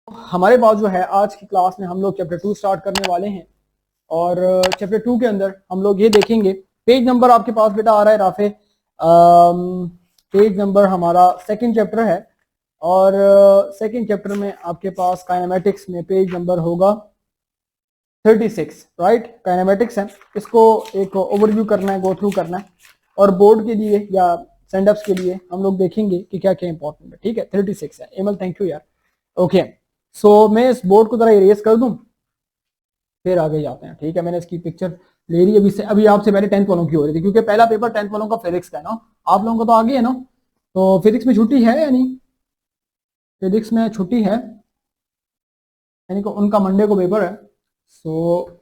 हमारे पास जो है आज की क्लास में हम लोग चैप्टर 2 स्टार्ट करने वाले हैं और चैप्टर 2 के अंदर हम लोग ये देखेंगे। पेज नंबर आपके पास बेटा आ रहा है राफे, पेज नंबर हमारा सेकंड चैप्टर है और सेकंड चैप्टर में आपके पास काइनेमेटिक्स में पेज नंबर होगा 36, राइट। काइनेमेटिक्स है, इसको एक ओवरव्यू करना है, गो थ्रू करना है और बोर्ड के लिए या सेंड के लिए हम लोग देखेंगे कि क्या क्या इंपॉर्टेंट है। ठीक है, 36 है। एमल थैंक यू यार। ओके, सो मैं इस बोर्ड को जरा इरेज कर दूं फिर आगे जाते हैं। ठीक है, मैंने इसकी पिक्चर ले रही है अभी आपसे पहले 10th वालों की हो रही थी क्योंकि पहला पेपर 10th वालों का फिजिक्स का है ना। आप लोगों का तो आगे है ना, तो फिजिक्स में छुट्टी है या नहीं? फिजिक्स में छुट्टी है यानी कि उनका मंडे को पेपर है। सो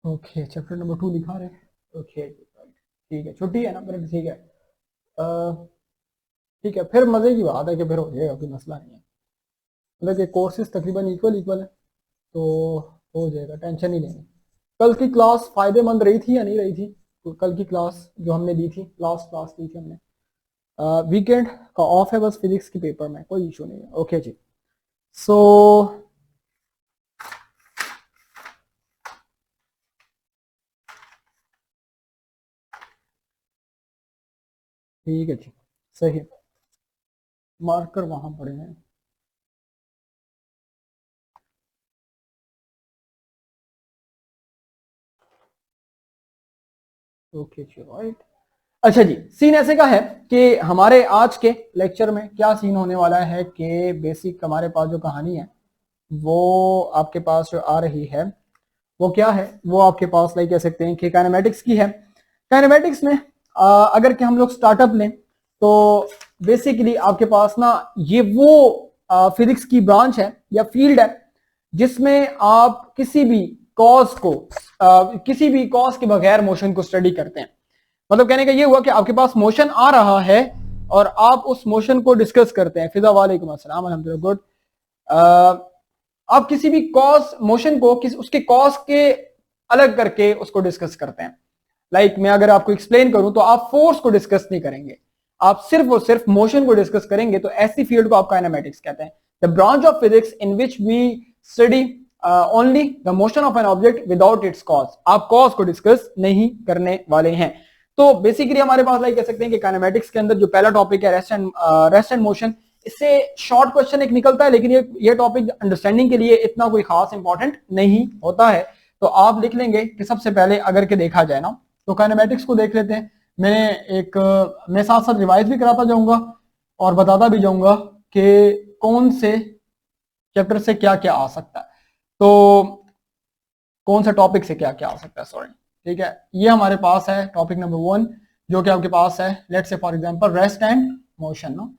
ओके, चैप्टर नंबर 2 दिखा रहे हैं। ओके ठीक है, छुट्टी है ना, पर ठीक है। ठीक है, फिर मजे की बात है कि फिर हो जाएगा, कोई मसला नहीं है। मतलब कि कोर्सेज तकरीबन इक्वल इक्वल है तो हो जाएगा, टेंशन नहीं लेनी। कल की क्लास फायदेमंद रही थी या नहीं रही थी? तो कल की क्लास जो हमने दी थी, लास्ट क्लास दी थी हमने, वीकेंड का ऑफ है बस फिजिक्स के पेपर में, कोई इशू नहीं है। ओके जी, सो ठीक है जी, सही है। मार्कर वहां पड़े हैं। ओके जी, राइट। अच्छा जी, सीन ऐसे का है कि हमारे आज के लेक्चर में क्या सीन होने वाला है कि बेसिक हमारे पास जो कहानी है वो आपके पास जो आ रही है वो क्या है, वो आपके पास लाइक कह सकते हैं कि काइनेमेटिक्स की है। काइनेमेटिक्स में अगर कि हम लोग स्टार्टअप लें तो बेसिकली आपके पास ना ये वो फिजिक्स की ब्रांच है या फील्ड है जिसमें आप किसी भी कॉज को किसी भी कॉज के बगैर मोशन को स्टडी करते हैं। मतलब कहने का ये हुआ कि आपके पास मोशन आ रहा है और आप उस मोशन को डिस्कस करते हैं। फिजा वालेकुम अस्सलाम, अल्हम्दुलिल्लाह, गुड। आप किसी भी कॉज मोशन को उसके कॉज के अलग करके उसको डिस्कस करते हैं। लाइक मैं अगर आपको एक्सप्लेन करूं तो आप फोर्स को डिस्कस नहीं करेंगे, आप सिर्फ और सिर्फ मोशन को डिस्कस करेंगे। तो ऐसी फील्ड को आप काइनेमेटिक्स कहते हैं। The branch of physics in which we study only the motion of an object without its cause. आप कॉज को डिस्कस नहीं करने वाले हैं। तो बेसिकली हमारे पास लाइक कह सकते हैं कि काइनेमेटिक्स के अंदर जो पहला टॉपिक है रेस्ट एंड मोशन। इससे शॉर्ट क्वेश्चन एक निकलता है लेकिन ये टॉपिक अंडरस्टैंडिंग के लिए इतना कोई खास इंपॉर्टेंट नहीं होता है। तो आप लिख लेंगे कि सबसे पहले अगर के देखा जाए ना तो काइनेमेटिक्स को देख लेते हैं। मैं साथ साथ रिवाइज भी कराता जाऊंगा और बताता भी जाऊंगा कि कौन से चैप्टर से क्या क्या आ सकता है, तो कौन सा टॉपिक से क्या क्या आ सकता है, सॉरी। ठीक है, ये हमारे पास है टॉपिक नंबर 1 जो कि आपके पास है, let's say for example rest and motion ना।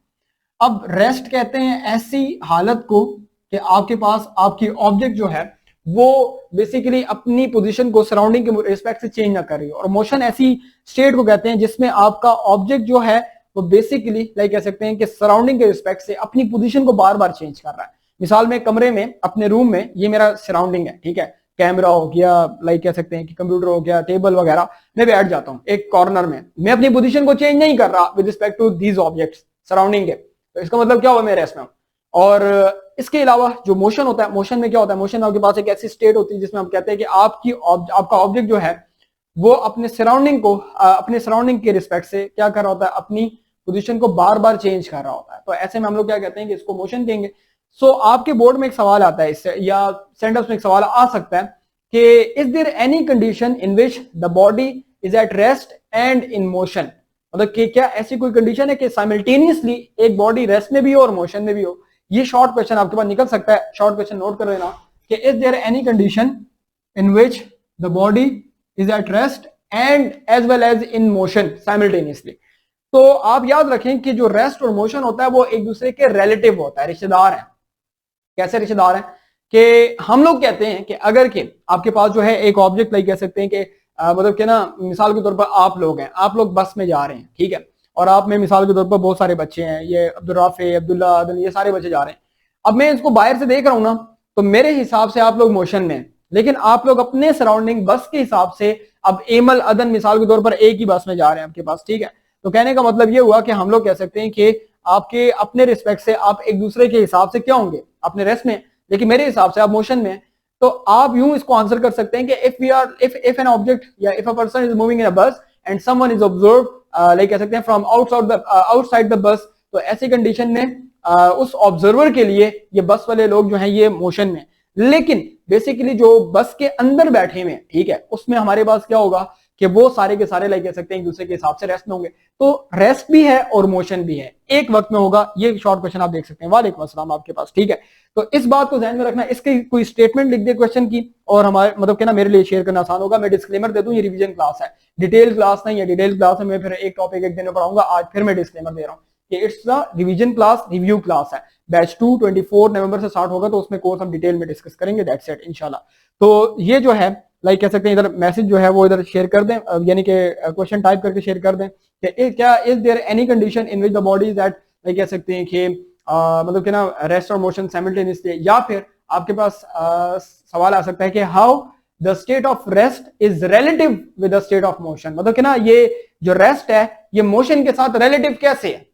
अब रेस्ट कहते हैं ऐसी हालत को कि आपके पास आपकी ऑब्जेक्ट जो है वो बेसिकली अपनी पोजीशन को सराउंडिंग के रिस्पेक्ट से चेंज ना कर रही हो। और मोशन ऐसी स्टेट को कहते हैं जिसमें आपका ऑब्जेक्ट जो है वो बेसिकली लाइक कह सकते हैं कि सराउंडिंग के रिस्पेक्ट से अपनी पोजीशन को बार बार चेंज कर रहा है। मिसाल में कमरे में, अपने रूम में, ये मेरा सराउंडिंग है, ठीक है, कैमरा हो गया, लाइक कह सकते हैं कि कंप्यूटर हो गया, टेबल वगैरह, मैं बैठ जाता हूँ एक कॉर्नर में, मैं अपनी पोजीशन को चेंज नहीं कर रहा with respect to these objects surrounding के। तो इसका मतलब क्या हुआ, मैं रेस्ट में हूं। और इसके अलावा जो मोशन होता है, मोशन में क्या होता है, मोशन आपके पास एक ऐसी स्टेट होती है जिसमें हम कहते हैं कि आपका ऑब्जेक्ट जो है वो अपने सराउंडिंग के रिस्पेक्ट से क्या कर रहा होता है, अपनी पोजीशन को बार बार चेंज कर रहा होता है। तो ऐसे में हम लोग क्या कहते हैं कि इसको मोशन कहेंगे। सो आपके बोर्ड में एक सवाल आता है इससे, या सेंटेंस में एक सवाल आ सकता है कि is there any condition in which the body is at rest and in motion. मतलब कि क्या ऐसी कोई कंडीशन है कि साइमल्टेनियसली एक बॉडी रेस्ट में भी हो और मोशन में भी हो। ये शॉर्ट क्वेश्चन आपके पास निकल सकता है, शॉर्ट क्वेश्चन नोट कर लेना कि is there any condition in which the body is at rest and as well as in motion simultaneously. तो आप याद रखें कि जो रेस्ट और मोशन होता है वो एक दूसरे के रिलेटिव होता है, रिश्तेदार है। कैसे रिश्तेदार है कि हम लोग कहते हैं कि अगर के आपके पास जो है एक ऑब्जेक्ट लाइक कह सकते हैं कि मतलब कि ना, मिसाल के तौर पर आप लोग हैं, आप लोग बस में जा रहे हैं, ठीक है, और आप में मिसाल के तौर पर बहुत सारे बच्चे हैं, ये अब्दुल राफे, अब्दुल्ला, आदन, ये सारे बच्चे जा रहे हैं। अब मैं इसको बाहर से देख रहा हूं ना, तो मेरे हिसाब से आप लोग मोशन में हैं, लेकिन आप लोग अपने सराउंडिंग बस के हिसाब से अब एमल अदन मिसाल के तौर पर एक ही बस में जा रहे हैं आपके पास, ठीक है। तो कहने का मतलब ये हुआ कि हम लोग कह सकते हैं कि आपके अपने रिस्पेक्ट से आप एक दूसरे के हिसाब से क्या होंगे, अपने रेस्ट में, लेकिन मेरे हिसाब से आप मोशन में। तो आप यूं इसको आंसर कर सकते हैं कि इफ एन ऑब्जेक्ट या if a person is moving in a bus and someone is observe, like कह सकते हैं फ्रॉम आउटसाइड द बस, तो ऐसी कंडीशन में उस ऑब्जर्वर के लिए ये बस वाले लोग जो हैं ये मोशन में। लेकिन बेसिकली जो बस के अंदर बैठे हुए हैं, ठीक है, उसमें हमारे पास क्या होगा कि वो सारे के सारे लाइक कह सकते हैं एक दूसरे के हिसाब से रेस्ट में होंगे। तो रेस्ट भी है और मोशन भी है, एक वक्त में होगा। ये शॉर्ट क्वेश्चन आप देख सकते हैं। वालेकुम अस्सलाम आपके पास, ठीक है। तो इस बात को ध्यान में रखना। इसकी कोई स्टेटमेंट लिख दे क्वेश्चन की और हमारे मतलब कि ना मेरे लिए शेयर करना आसान होगा। मैं डिस्क्लेमर दे दूं, ये रिवीजन क्लास है, डिटेल क्लास नहीं है। डिटेल क्लास में मैं फिर एक टॉपिक एक दिन में पढ़ाऊंगा। आज फिर मैं डिस्क्लेमर दे रहा हूँ कि it's the revision class, review class है। बैच 2 24 नवंबर से स्टार्ट होगा, तो उसमें कोर्स हम डिटेल में डिस्कस करेंगे, दैट्स इट इंशाल्लाह। तो ये जो है लाइक कह सकते हैं इधर मैसेज जो है वो इधर शेयर कर दें, यानी कि क्वेश्चन टाइप करके शेयर कर दें कि क्या is there any condition in which the body is that, like कह सकते हैं कि मतलब कि ना रेस्ट और मोशन साइमल्टेनियसली, या फिर आपके पास सवाल आ सकता है कि how the state of rest is relative with the state of motion, मतलब कि ना ये जो रेस्ट है ये मोशन के साथ रिलेटिव कैसे है,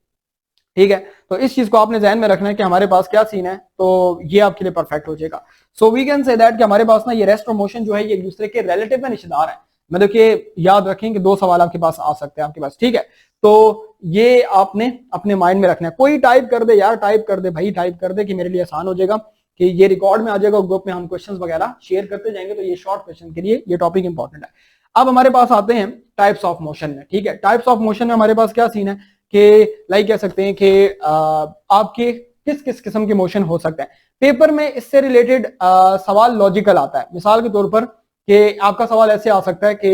ठीक है। तो इस चीज को आपने ध्यान में रखना है कि हमारे पास क्या सीन है, तो ये आपके लिए परफेक्ट हो जाएगा। So we can say that कि हमारे पास ना ये रेस्ट और मोशन जो है ये एक दूसरे के रिलेटिव में निशानदार है। मतलब कि याद रखें कि दो सवाल आपके पास आ सकते हैं आपके पास, ठीक है। तो ये आपने अपने माइंड में रखना है। कोई टाइप कर दे यार, टाइप कर दे भाई, टाइप कर दे कि मेरे लिए आसान हो जाएगा, कि ये रिकॉर्ड में आ जाएगा, ग्रुप में हम क्वेश्चंस वगैरह शेयर करते जाएंगे। तो ये शॉर्ट क्वेश्चन के लिए ये टॉपिक इंपॉर्टेंट है। अब हमारे पास आते हैं टाइप्स ऑफ मोशन में, ठीक है। टाइप्स ऑफ मोशन में हमारे पास क्या सीन है कि लाइक कह सकते हैं कि आपके किस किस किस्म के मोशन हो सकते हैं। पेपर में इससे रिलेटेड सवाल लॉजिकल आता है। मिसाल के तौर पर कि आपका सवाल ऐसे आ सकता है कि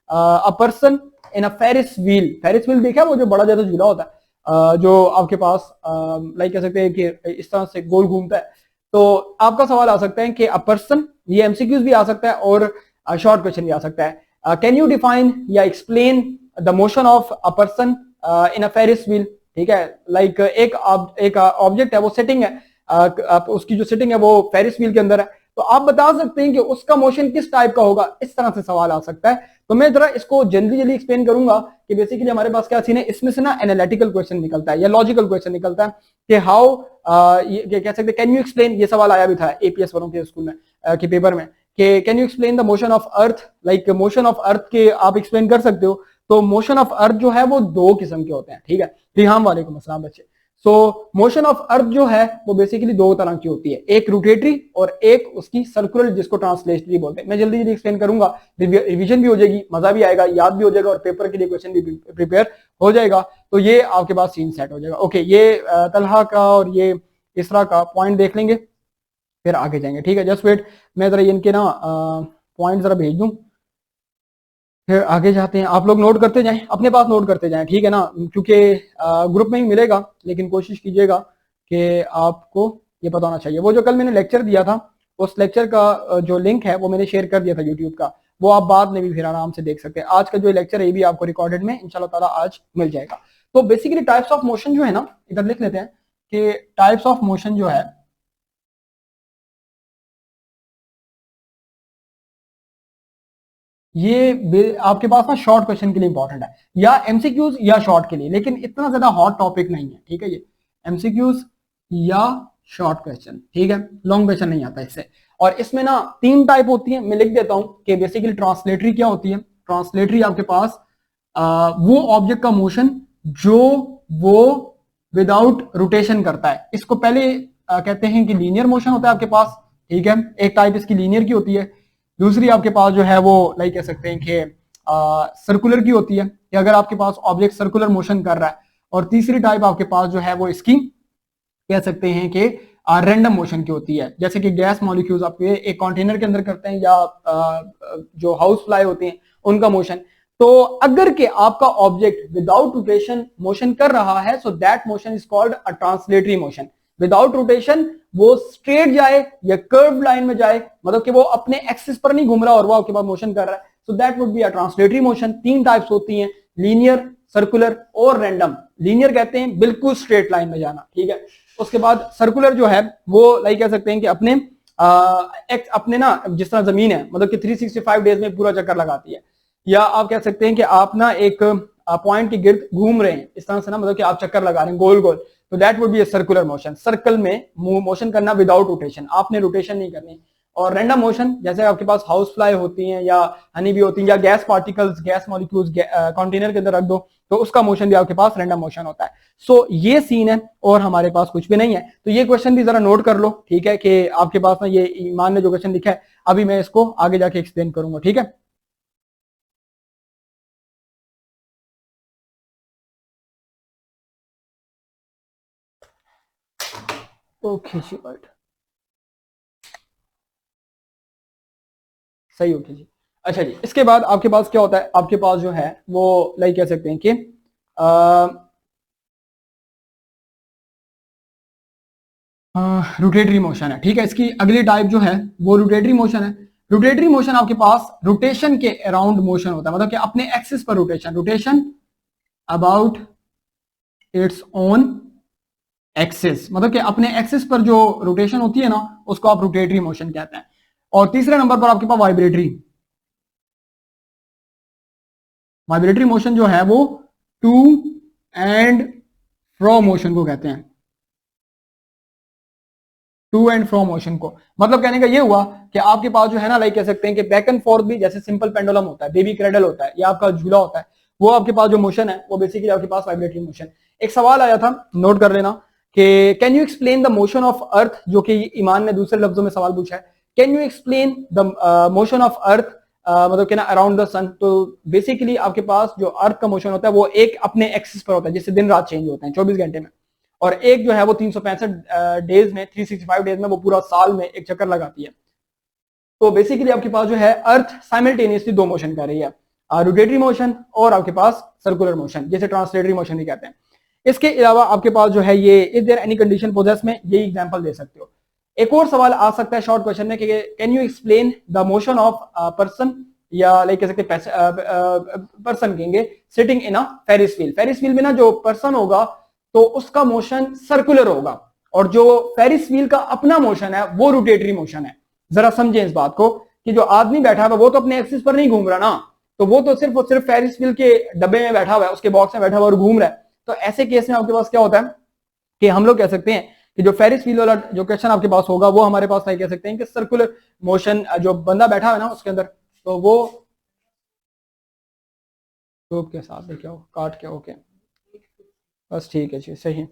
a person in a Ferris wheel देखा वो जो बड़ा ज्यादा झूला होता है, जो आपके पास लाइक कह सकते हैं कि इस तरह से गोल घूमता है। तो आपका सवाल आ सकता है कि अ पर्सन, ये एमसीक्यूज भी आ सकता है और शॉर्ट क्वेश्चन भी आ सकता है। कैन यू डिफाइन या explain the motion of a person in a Ferris wheel, ठीक है। लाइक एक ऑब्जेक्ट है वो सिटिंग है, उसकी जो सिटिंग है वो फेरिस व्हील के अंदर है, तो आप बता सकते हैं कि उसका मोशन किस टाइप का होगा। इस तरह से सवाल आ सकता है। तो मैं जरा इसको जल्दी एक्सप्लेन करूंगा कि बेसिकली हमारे पास क्या सीन है। इसमें से ना एनालिटिकल क्वेश्चन निकलता है या लॉजिकल क्वेश्चन निकलता है कि हाउ, ये कह सकते हैं कैन यू एक्सप्लेन, ये सवाल आया भी था एपीएस वालों के स्कूल में के पेपर में कि can you explain the motion of earth, like motion of earth के आप एक्सप्लेन कर सकते हो। तो मोशन ऑफ अर्थ जो है वो दो किस्म के होते हैं, ठीक है। रिहाम वालेकुम अस्सलाम बच्चे। सो मोशन ऑफ अर्थ जो है वो बेसिकली दो तरह की होती है, एक रोटेटरी और एक उसकी सर्कुलर, जिसको ट्रांसलेटरी बोलते हैं। मैं जल्दी एक्सप्लेन करूंगा, रिवीजन भी हो जाएगी, मजा भी आएगा, याद भी हो जाएगा और पेपर के लिए क्वेश्चन भी प्रिपेयर हो जाएगा। तो ये आपके पास सीन सेट हो जाएगा। ओके, ये तलहा का और ये इसरा का पॉइंट देख लेंगे, फिर आगे जाएंगे, ठीक है। जस्ट वेट, मैं जरा इनके ना पॉइंट जरा भेज दूं, फिर आगे जाते हैं। आप लोग नोट करते जाएं, अपने पास नोट करते जाएं, ठीक है ना, क्योंकि ग्रुप में ही मिलेगा, लेकिन कोशिश कीजिएगा कि आपको ये पता होना चाहिए। वो जो कल मैंने लेक्चर दिया था, उस लेक्चर का जो लिंक है वो मैंने शेयर कर दिया था यूट्यूब का, वो आप बाद में भी फिर आराम से देख सकते हैं। आज का जो लेक्चर है ये भी आपको रिकॉर्डेड में इंशाल्लाह ताला आज मिल जाएगा। तो बेसिकली टाइप्स ऑफ मोशन जो है ना, इधर लिख लेते हैं कि टाइप्स ऑफ मोशन जो है ये आपके पास ना शॉर्ट क्वेश्चन के लिए इंपॉर्टेंट है, या एमसीक्यूज या शॉर्ट के लिए, लेकिन इतना ज्यादा हॉट टॉपिक नहीं है, ठीक है। ये एमसीक्यूज या शॉर्ट क्वेश्चन, ठीक है, लॉन्ग क्वेश्चन नहीं आता इससे। और इसमें ना तीन टाइप होती है, मैं लिख देता हूं कि बेसिकली ट्रांसलेटरी क्या होती है। ट्रांसलेटरी आपके पास वो ऑब्जेक्ट का मोशन जो वो विदाउट रोटेशन करता है, इसको पहले कहते हैं कि लीनियर मोशन होता है आपके पास, ठीक है। एक टाइप इसकी लीनियर की होती है, दूसरी आपके पास जो है वो लाइक कह सकते हैं कि सर्कुलर की होती है, कि अगर आपके पास ऑब्जेक्ट सर्कुलर मोशन कर रहा है। और तीसरी टाइप आपके पास जो है वो इसकी कह सकते हैं कि रैंडम मोशन की होती है, जैसे कि गैस मॉलिक्यूल्स आपके एक कंटेनर के अंदर करते हैं, या जो हाउस फ्लाई होते हैं उनका मोशन। तो अगर के आपका ऑब्जेक्ट विदाउट रोटेशन मोशन कर रहा है, so that motion is called a translatory motion. Without rotation वो स्ट्रेट जाए या कर्व लाइन में जाए, मतलब कि वो अपने एक्सिस पर नहीं घूम रहा और वो आपके पास मोशन कर रहा है, सो that would be a translatory motion. तीन टाइप्स होती हैं, लीनियर, सर्कुलर और रैंडम। लीनियर कहते हैं बिल्कुल स्ट्रेट लाइन में जाना, ठीक है। उसके बाद सर्कुलर जो है वो लाइक कह सकते हैं कि अपने ना जिस तरह जमीन है, मतलब कि 365 डेज में पूरा चक्कर लगाती है, या आप कह सकते हैं कि आप ना एक पॉइंट के गिर्द घूम रहे हैं, इस तरह से ना, मतलब कि आप चक्कर लगा रहे हैं गोल गोल, तो that would B a circular motion. Circle में मोशन करना विदाउट रोटेशन, आपने रोटेशन नहीं करनी। और रैंडम मोशन जैसे आपके पास हाउस फ्लाई होती हैं या हनी भी होती हैं या gas particles, gas molecules container के अंदर रख दो तो उसका मोशन भी आपके पास रैंडम मोशन होता है। सो ये सीन है और हमारे पास कुछ भी नहीं है। तो ये क्वेश्चन भी जरा नोट कर लो, ठीक है, कि आपके पास ना ये ईमान ने जो क्वेश्चन लिखा है अभी मैं इसको आगे जाके एक्सप्लेन करूंगा, ठीक है। ओके जी, राइट, सही, ओके जी। अच्छा जी, इसके बाद आपके पास क्या होता है, आपके पास जो है वो लाइक कह सकते हैं कि रोटेटरी मोशन है, ठीक है। इसकी अगली टाइप जो है वो रोटेटरी मोशन है। रोटेटरी मोशन आपके पास रोटेशन के अराउंड मोशन होता है, मतलब कि अपने एक्सिस पर rotation, rotation about its own axis, मतलब कि अपने एक्सिस पर जो रोटेशन होती है ना उसको आप रोटेटरी मोशन कहते हैं। और तीसरे नंबर पर आपके पास वाइब्रेटरी, वाइब्रेटरी मोशन जो है वो टू एंड फ्रो मोशन को कहते हैं, टू एंड फ्रो मोशन को। मतलब कहने का ये हुआ कि आपके पास जो है ना, लाइक कह सकते हैं कि बैक एंड फोर्थ भी, जैसे सिंपल पेंडुलम होता है, बेबी क्रेडल होता है या आपका झूला होता है, वो आपके पास जो मोशन है वो बेसिकली आपके पास वाइब्रेटरी मोशन। एक सवाल आया था, नोट कर लेना, कि can you explain the motion of earth, जो कि ईमान ने दूसरे लफ्जों में सवाल पूछा है, can you explain the motion of earth मतलब कि ना अराउंड द सन। तो बेसिकली आपके पास जो अर्थ का मोशन होता है वो एक अपने एक्सिस पर होता है, जिससे दिन रात चेंज होते हैं 24 घंटे में, और एक जो है वो 365 डेज में, 365 डेज में, वो पूरा साल में एक चक्कर लगाती है। तो बेसिकली आपके पास जो है अर्थ साइमल्टेनियसली दो मोशन कर रही है, रोटेटरी मोशन और आपके पास सर्कुलर मोशन, जिसे ट्रांसलेटरी मोशन भी कहते हैं। इसके अलावा आपके पास जो है ये is there any condition poses में, ये एग्जांपल दे सकते हो। एक और सवाल आ सकता है शॉर्ट क्वेश्चन में कि can you explain the motion of person, या लाइक कह सकते पर्सन कहेंगे sitting in a Ferris wheel. Ferris wheel में ना जो पर्सन होगा तो उसका मोशन सर्कुलर होगा, और जो फेरिस व्हील का अपना मोशन है वो रोटेटरी मोशन है। जरा समझें इस बात को कि जो आदमी बैठा हुआ वो तो अपने एक्सिस पर नहीं घूम रहा ना, तो वो तो सिर्फ और सिर्फ फेरिस व्हील के डब्बे में बैठा हुआ है, उसके बॉक्स में बैठा हुआ और घूम रहा है। तो ऐसे केस में आपके पास क्या होता है कि हम लोग कह सकते हैं कि जो फेरिस व्हील वाला जो क्वेश्चन आपके पास होगा वो हमारे पास कह सकते हैं कि सर्कुलर मोशन, जो बंदा बैठा है ना उसके अंदर, तो वो ट्यूब के साथ देखिए काट के, ओके बस ठीक है जी, सही।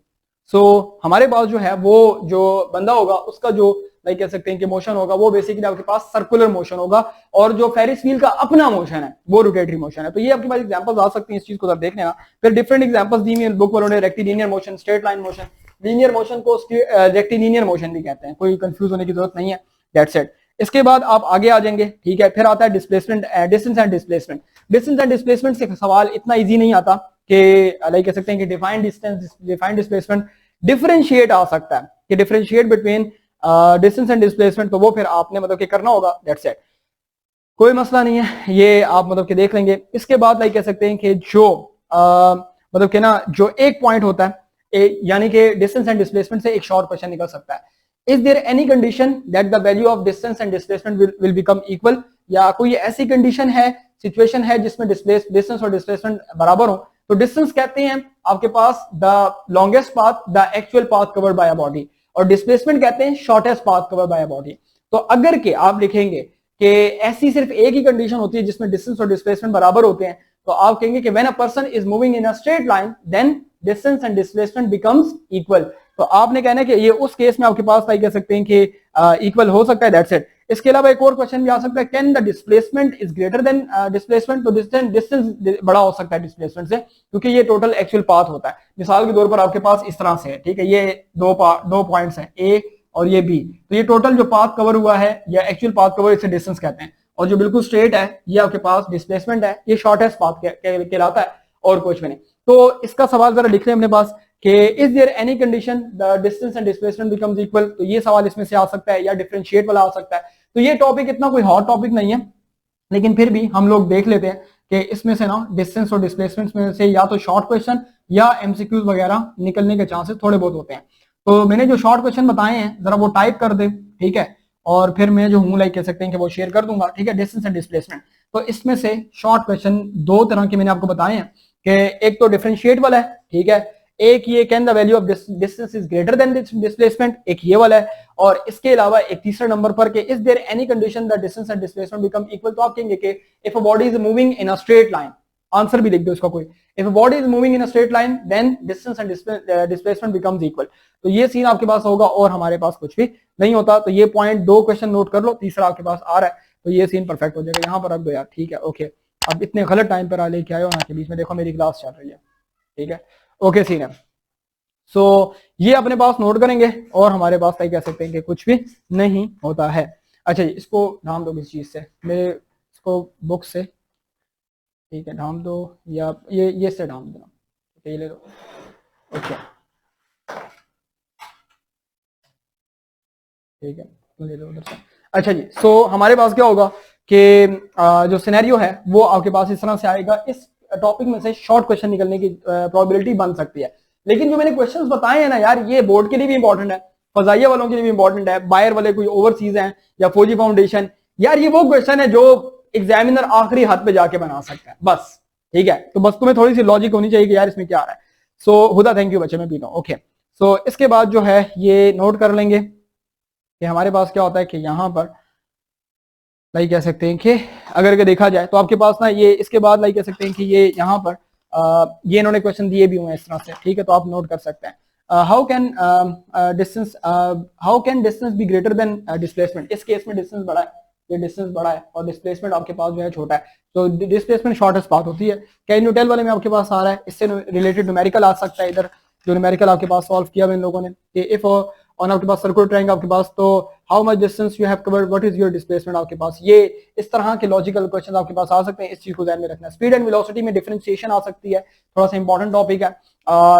सो हमारे पास जो है वो जो बंदा होगा उसका जो लाइक कह सकते हैं कि मोशन होगा वो बेसिकली आपके पास सर्कुलर मोशन होगा, और जो फेरिस व्हील का अपना मोशन है वो रोटेटरी मोशन है। तो ये आपके पास एग्जांपल्स आ सकते हैं, इस चीज को देख लेना। फिर डिफरेंट एग्जांपल्स दी हुई है बुक वालों ने, rectilinear motion, straight line motion, linear motion को रेक्टिलिनियर मोशन भी कहते हैं, कोई कंफ्यूज होने की जरूरत नहीं है, दैट्स इट। इसके बाद आप आगे आ जाएंगे, ठीक है। फिर आता है displacement, distance and displacement. Distance and displacement से सवाल इतना इजी नहीं आता कि लाइक कह सकते हैं कि defined distance, defined displacement, differentiate आ सकता है कि differentiate between distance and displacement, तो वो फिर आपने मतलब कि करना होगा, दैट्स इट, कोई मसला नहीं है, ये आप मतलब कि देख लेंगे। इसके बाद लाइक कह सकते हैं कि जो मतलब कि ना जो एक पॉइंट होता है यानी कि डिस्टेंस एंड डिस्प्लेसमेंट से एक शॉर्ट क्वेश्चन निकल सकता है, is there any condition that the value of distance and displacement will become equal, या कोई ऐसी कंडीशन है, सिचुएशन है जिसमें डिस्टेंस और डिस्प्लेसमेंट बराबर हो। तो डिस्टेंस कहते हैं आपके पास the longest path, the actual path covered by a body, और डिस्प्लेसमेंट कहते हैं shortest path covered by a body. तो अगर के आप लिखेंगे कि ऐसी सिर्फ एक ही कंडीशन होती है जिसमें डिस्टेंस और डिस्प्लेसमेंट बराबर होते हैं, तो आप कहेंगे कि when a person is moving in a straight line then distance and displacement becomes equal. तो आपने कहना है कि ये उस केस में आपके पास कह सकते हैं कि इक्वल हो सकता है, दैट्स इट। इसके अलावा एक और क्वेश्चन भी आ सकता है, can the displacement is greater than displacement. तो डिस्टेंस बड़ा हो सकता है डिस्प्लेसमेंट से, क्योंकि ये टोटल एक्चुअल पाथ होता है। मिसाल के तौर पर आपके पास इस तरह से है, ठीक है, ये दो पॉइंट्स हैं ए और ये बी, तो ये टोटल जो पाथ कवर हुआ है या एक्चुअल पाथ कवर, इसे डिस्टेंस कहते हैं। और जो बिल्कुल स्ट्रेट है ये आपके पास डिस्प्लेसमेंट है, ये शॉर्टेस्ट पाथ कहलाता है और कुछ भी नहीं। तो इसका सवाल जरा लिख लें अपने पास कि is there any condition the distance and displacement becomes equal. तो ये सवाल इसमें से आ सकता है, या डिफरेंशिएट वाला आ सकता है। तो ये टॉपिक इतना कोई हॉट टॉपिक नहीं है, लेकिन फिर भी हम लोग देख लेते हैं कि इसमें से ना डिस्टेंस और डिस्प्लेसमेंट में से या तो शॉर्ट क्वेश्चन या एमसीक्यूज वगैरह निकलने के चांसेस थोड़े बहुत होते हैं। तो मैंने जो शॉर्ट क्वेश्चन बताए हैं जरा वो टाइप कर दे, ठीक है, और फिर मैं जो हूँ लाइक कह सकते हैं कि वो शेयर कर दूंगा, ठीक है, डिस्टेंस एंड डिस्प्लेसमेंट। तो इसमें से शॉर्ट क्वेश्चन दो तरह के मैंने आपको बताए हैं कि एक तो डिफरेंशिएट वाला है, ठीक है, एक ये can the value of distance is greater than displacement, एक ये वाला है, और इसके अलावा एक तीसरा नंबर पर कि is there any condition that distance and displacement become equal, तो आप कहेंगे कि if a body is moving in a straight line, answer भी लिख दो इसका कोई, if a body is moving in a straight line then distance and displacement becomes equal. तो ये सीन आपके पास होगा और हमारे पास कुछ भी नहीं होता। तो ये पॉइंट दो क्वेश्चन नोट कर लो, तीसरा आपके पास आ रहा है तो ये सीन परफेक्ट हो जाएगा। यहाँ पर रख दो यार, ठीक है, ओके। अब इतने गलत टाइम पर आ लेके आए हो ना, के बीच में देखो मेरी क्लास चल रही है, ठीक है, ओके सीन है। सो ये अपने पास नोट करेंगे और हमारे पास कह सकते हैं कि कुछ भी नहीं होता है। अच्छा जी, इसको ढाम दो किसी चीज से, मेरे इसको बुक से, ठीक है, ढाम दो, या ये से ढाम देना, ठीक है, ये ले लो, ओके, ठीक है, ले लो उधर से। अच्छा जी, सो हमारे पास क्या होगा कि जो सिनेरियो है वो आपके पास इस तरह से आएगा। इस टॉपिक में से शॉर्ट क्वेश्चन निकलने की प्रोबेबिलिटी बन सकती है, लेकिन जो मैंने क्वेश्चंस बताए हैं ना यार, ये बोर्ड के लिए भी इंपॉर्टेंट है, फजाइया वालों के लिए भी इंपॉर्टेंट है, बायर वाले कोई ओवरसीज हैं या फौजी फाउंडेशन, यार ये वो क्वेश्चन है जो एग्जामिनर आखिरी हाथ पे जाके बना सकता है बस, ठीक है। तो बस तुम्हें थोड़ी सी लॉजिक होनी चाहिए कि यार इसमें क्या आ रहा है। सो हुदा थैंक यू बच्चे, मैं पीता हूँ, ओके। सो इसके बाद जो है ये नोट कर लेंगे कि हमारे पास क्या होता है कि यहाँ पर लाइक कह सकते हैं कि अगर के देखा जाए तो आपके पास ना ये इसके बाद लाइक कह सकते हैं कि ये यहाँ पर ये इन्होंने क्वेश्चन दिए भी हुए हैं इस तरह से, ठीक है, तो आप नोट कर सकते हैं। How can distance be greater than displacement, इस केस में डिस्टेंस बड़ा है, ये डिस्टेंस बड़ा है और डिस्प्लेसमेंट आपके पास जो है छोटा है, तो डिस्प्लेसमेंट शॉर्टेस्ट पाथ होती है। कैन यू टेल वाले में आपके पास आ रहा है, इससे रिलेटेड न्यूमेरिकल आ सकता है, इधर जो न्यूमेरिकल आपके पास सॉल्व किया हुआ इन लोगों ने कि इफ ऑन आपके पास सर्कुलर ट्रायंगल आपके पास, तो how much distance you have covered, what is your displacement आपके पास, ये इस तरह के लॉजिकल क्वेश्चन आपके पास आ सकते हैं, इस चीज को ध्यान में रखना है। स्पीड एंड वेलोसिटी में डिफरेंशिएशन आ सकती है, थोड़ा सा इंपॉर्टेंट टॉपिक है।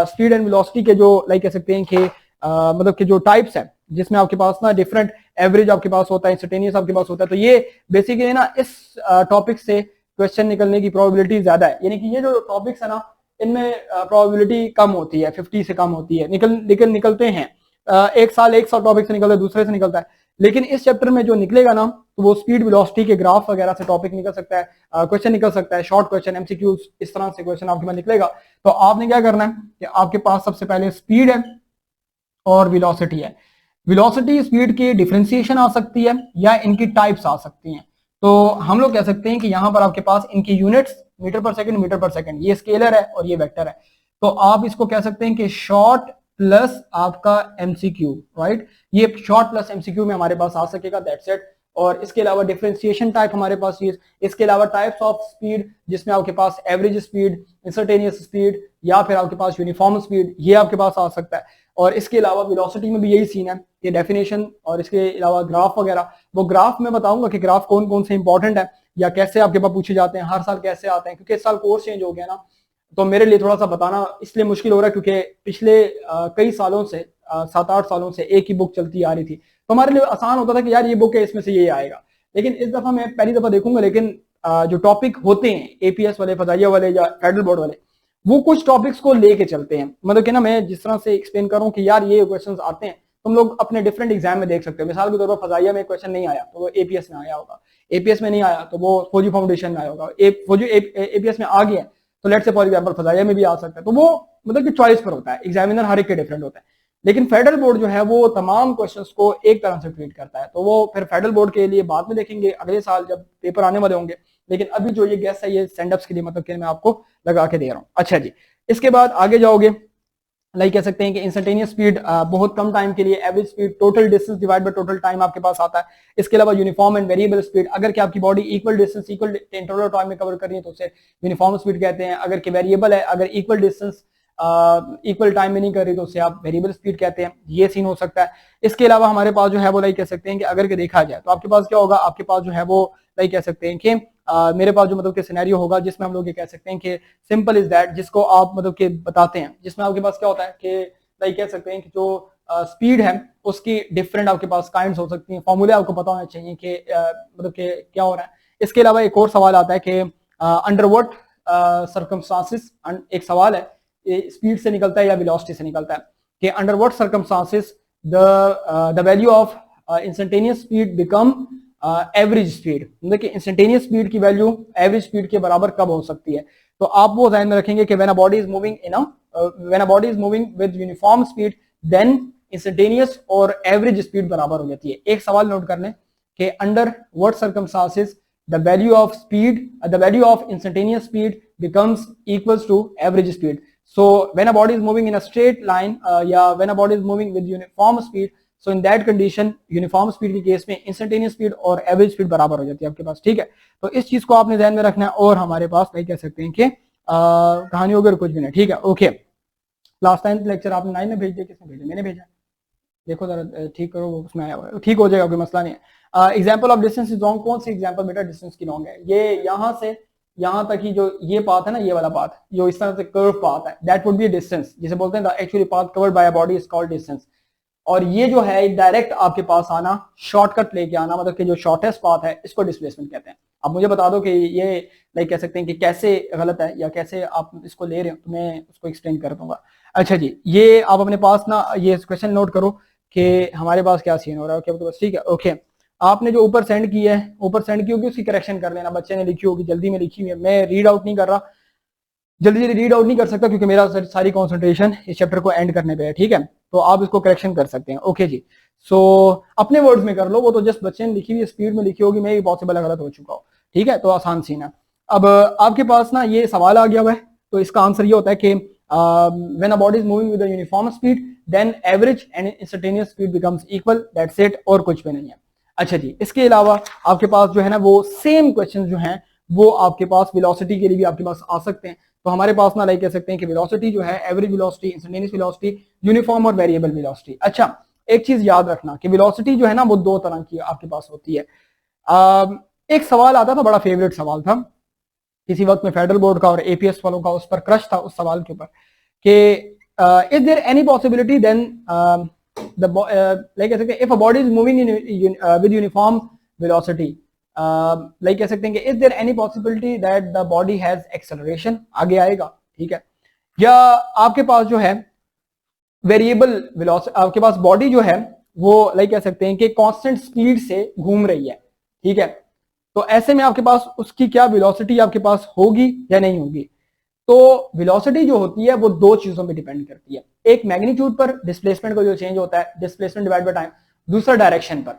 स्पीड एंड वेलोसिटी के जो लाइक कह सकते हैं कि मतलब कि जो टाइप्स है जिसमें आपके पास ना डिफरेंट एवरेज आपके पास होता है, इंस्टेंटेनियस आपके पास होता है, तो ये बेसिकली ना इस टॉपिक से क्वेश्चन निकलने की प्रोबेबिलिटी ज्यादा है, यानी कि ये जो टॉपिक्स है ना इनमें प्रोबेबिलिटी कम होती है, 50 से कम होती है, निकलते हैं एक साल 100 टॉपिक से निकलता है, दूसरे से निकलता है, लेकिन इस चैप्टर में जो निकलेगा ना तो वो स्पीड वेलोसिटी के ग्राफ वगैरह से टॉपिक निकल सकता है, क्वेश्चन निकल सकता है, शॉर्ट क्वेश्चन, एमसीक्यूज, इस तरह से क्वेश्चन आपके पास निकलेगा। तो आपने क्या करना है कि आपके पास सबसे पहले स्पीड है और वेलोसिटी है, वेलोसिटी स्पीड की डिफरेंशिएशन आ सकती है या इनकी टाइप्स आ सकती हैं। तो हम लोग कह सकते हैं कि यहाँ पर आपके पास इनकी यूनिट्स मीटर पर सेकंड, ये स्केलर है और ये वेक्टर है, तो आप इसको कह सकते हैं कि शॉर्ट प्लस आपका एमसीक्यू, राइट, ये शॉर्ट प्लस एमसीक्यू में हमारे पास आ सकेगा, दैट्स इट। और इसके अलावा डिफरेंशिएशन टाइप हमारे पास ये, इसके अलावा टाइप्स ऑफ स्पीड जिसमें आपके पास एवरेज स्पीड, इंस्टेंटेनियस स्पीड या फिर आपके पास यूनिफॉर्म स्पीड, ये आपके पास आ सकता है। और इसके अलावा वेलोसिटी में भी यही सीन है, ये डेफिनेशन, और इसके अलावा ग्राफ वगैरह, वो ग्राफ मैं बताऊंगा कि ग्राफ कौन कौन से इंपॉर्टेंट है या कैसे आपके पास पूछे जाते हैं, हर साल कैसे आते हैं, क्योंकि इस साल कोर्स चेंज हो गया ना, तो मेरे लिए थोड़ा सा बताना इसलिए मुश्किल हो रहा है क्योंकि पिछले कई सालों से 7-8 सालों से एक ही बुक चलती आ रही थी, तो हमारे लिए आसान होता था कि यार ये बुक है इसमें से ये आएगा, लेकिन इस दफा मैं पहली दफा देखूंगा, लेकिन जो टॉपिक होते हैं एपीएस वाले, फजाइया वाले या फेडरल बोर्ड वाले, वो कुछ टॉपिक्स को लेके चलते हैं, मतलब कि ना मैं जिस तरह से एक्सप्लेन करूं कि यार ये क्वेश्चंस आते हैं, तुम लोग अपने डिफरेंट एग्जाम में देख सकते हो। मिसाल के तौर पर फजाइया में क्वेश्चन नहीं आया तो वो एपीएस में आया होगा, एपीएस में नहीं आया तो वो फौजी फाउंडेशन में आया होगा, फौजी एपीएस में आ गया तो लेट्स से फॉर एग्जांपल फजाइया में भी आ सकता है। तो वो मतलब कि चॉइस पर होता है, एग्जामिनर हर एक के डिफरेंट होता है, लेकिन फेडरल बोर्ड जो है वो तमाम क्वेश्चंस को एक तरह से ट्रीट करता है, तो वो फिर फेडरल बोर्ड के लिए बाद में देखेंगे अगले साल जब पेपर आने वाले होंगे, लेकिन अभी जो ये गेस है ये स्टैंडअप्स के लिए मतलब कि मैं आपको लगा के दे रहा हूँ। अच्छा जी, इसके बाद आगे जाओगे, लाइक कह सकते हैं कि इंस्टेंटेनियस स्पीड बहुत कम टाइम के लिए, average speed total distance divide by total time आपके पास आता है। इसके अलावा यूनिफॉर्म एंड वेरिएबल स्पीड, अगर कि आपकी body equal distance equal interval time में कवर कर रही है तो उसे यूनिफॉर्म स्पीड कहते हैं, अगर कि वेरिएबल है, अगर इक्वल डिस्टेंस इक्वल टाइम में नहीं कर रही तो उसे आप वेरिएबल स्पीड कहते हैं, ये सीन हो सकता है। इसके अलावा हमारे पास जो है वो लाइक कह सकते हैं कि अगर के देखा जाए तो आपके पास क्या होगा, आपके पास जो है वो लाइक कह सकते हैं कि मेरे पास जो मतलब कि सिनेरियो होगा जिसमें हम लोग ये कह सकते हैं कि सिंपल इज दैट, जिसको आप मतलब कि बताते हैं, जिसमें आपके पास क्या होता है कि लाइक कह सकते हैं कि जो स्पीड है उसकी डिफरेंट आपके पास काइंड्स हो सकती हैं, फॉर्मूले आपको पता होना चाहिए कि मतलब कि क्या हो रहा है। इसके अलावा एक और सवाल आता है कि अंडर व्हाट सर्कमस्टांसेस, एक सवाल है स्पीड से निकलता है या वेलोसिटी से निकलता है, कि under what circumstances the value of instantaneous speed become average speed, देखिए इंस्टेंटेनियस स्पीड की वैल्यू एवरेज स्पीड के बराबर कब हो सकती है, तो आप वो ध्यान में रखेंगे कि when a body is moving when a body is moving with uniform speed then instantaneous और एवरेज स्पीड बराबर हो जाती है। एक सवाल नोट कर लें कि under what circumstances the value of instantaneous speed becomes equals to average speed. So when a body is moving in a straight line when a body is moving with uniform speed, so in that condition uniform speed के case में instantaneous speed और average speed बराबर हो जाती है आपके पास, ठीक है। तो इस चीज को आपने ध्यान में रखना है और हमारे पास नहीं कह सकते हैं कि कहानी वगैरह कुछ भी नहीं, ठीक है। ओके, लास्ट टाइम लेक्चर आपने 9 में भेज दिया, किसने भेजा? मैंने भेजा, देखो जरा ठीक करो, उसमें आया हुआ है, ठीक हो जाएगा, कोई मसला नहीं है। Example of distance is long, कौन सी एग्जाम्पल बेटा डिस्टेंस की लॉन्ग है? ये यहां से यहां तक ही जो ये पाथ है ना, ये वाला पाथ जो इस तरह से कर्व पाथ है, दैट वुड बी डिस्टेंस, जिसे बोलते हैं actually path covered by a body is called distance. और ये जो है डायरेक्ट आपके पास आना, शॉर्टकट लेके आना, मतलब कि जो शॉर्टेस्ट पाथ है इसको डिस्प्लेसमेंट कहते हैं। अब मुझे बता दो कि ये लाइक कह सकते हैं कि कैसे गलत है या कैसे आप इसको ले रहे हो, तो मैं उसको एक्सप्लेन कर दूंगा। अच्छा जी, ये आप अपने पास ना ये क्वेश्चन नोट करो कि हमारे पास क्या सीन हो रहा है। ओके बस ठीक है। ओके, आपने जो ऊपर सेंड की है, ऊपर सेंड की होगी उसकी करेक्शन कर लेना, बच्चे ने लिखी होगी, जल्दी में लिखी हुई है, मैं रीड आउट नहीं कर रहा, जल्दी रीड आउट नहीं कर सकता क्योंकि मेरा सारी कंसंट्रेशन इस चैप्टर को एंड करने पे है, ठीक है। तो आप इसको करेक्शन कर सकते हैं। ओके जी, सो अपने वर्ड्स में कर लो, वो तो जस्ट बच्चे ने लिखी हुई स्पीड में लिखी होगी, मैं भी पॉसिबल गलत हो चुका हूँ, ठीक है। तो आसान सीन है। अब आपके पास ना ये सवाल आ गया हुआ है, तो इसका आंसर ये होता है कि when a body is moving with a uniform speed then average and instantaneous speed becomes equal, that's it, और कुछ भी नहीं है। अच्छा जी, इसके अलावा आपके पास जो है ना वो सेम क्वेश्चन जो हैं वो आपके पास वेलोसिटी के लिए भी आपके पास आ सकते हैं। तो हमारे पास ना लाइक कह सकते हैं कि वेलोसिटी जो है average velocity, instantaneous velocity, uniform और वेरिएबल वेलोसिटी। अच्छा, एक चीज याद रखना कि वेलोसिटी जो है ना वो दो तरह की आपके पास होती है। एक सवाल आता था, बड़ा फेवरेट सवाल था किसी वक्त में फेडरल बोर्ड का और एपीएस वालों का, उस पर क्रश था उस सवाल के ऊपर कि is there any possibility then like कह सकते हैं if a body is moving in with uniform velocity, like कह सकते हैं कि is there any possibility that the body has acceleration, आगे आएगा, ठीक है। या आपके पास जो है वेरिएबल वेलोसिटी, आपके पास बॉडी जो है वो लाइक कह सकते हैं कि कांस्टेंट स्पीड से घूम रही है, ठीक है। तो ऐसे में आपके पास उसकी क्या वेलोसिटी आपके पास होगी या नहीं होगी? तो वेलोसिटी जो होती है वो दो चीजों पे डिपेंड करती है, एक मैग्नीट्यूड पर, डिस्प्लेसमेंट का जो चेंज होता है, डिस्प्लेसमेंट डिवाइड बाय टाइम, दूसरा डायरेक्शन पर।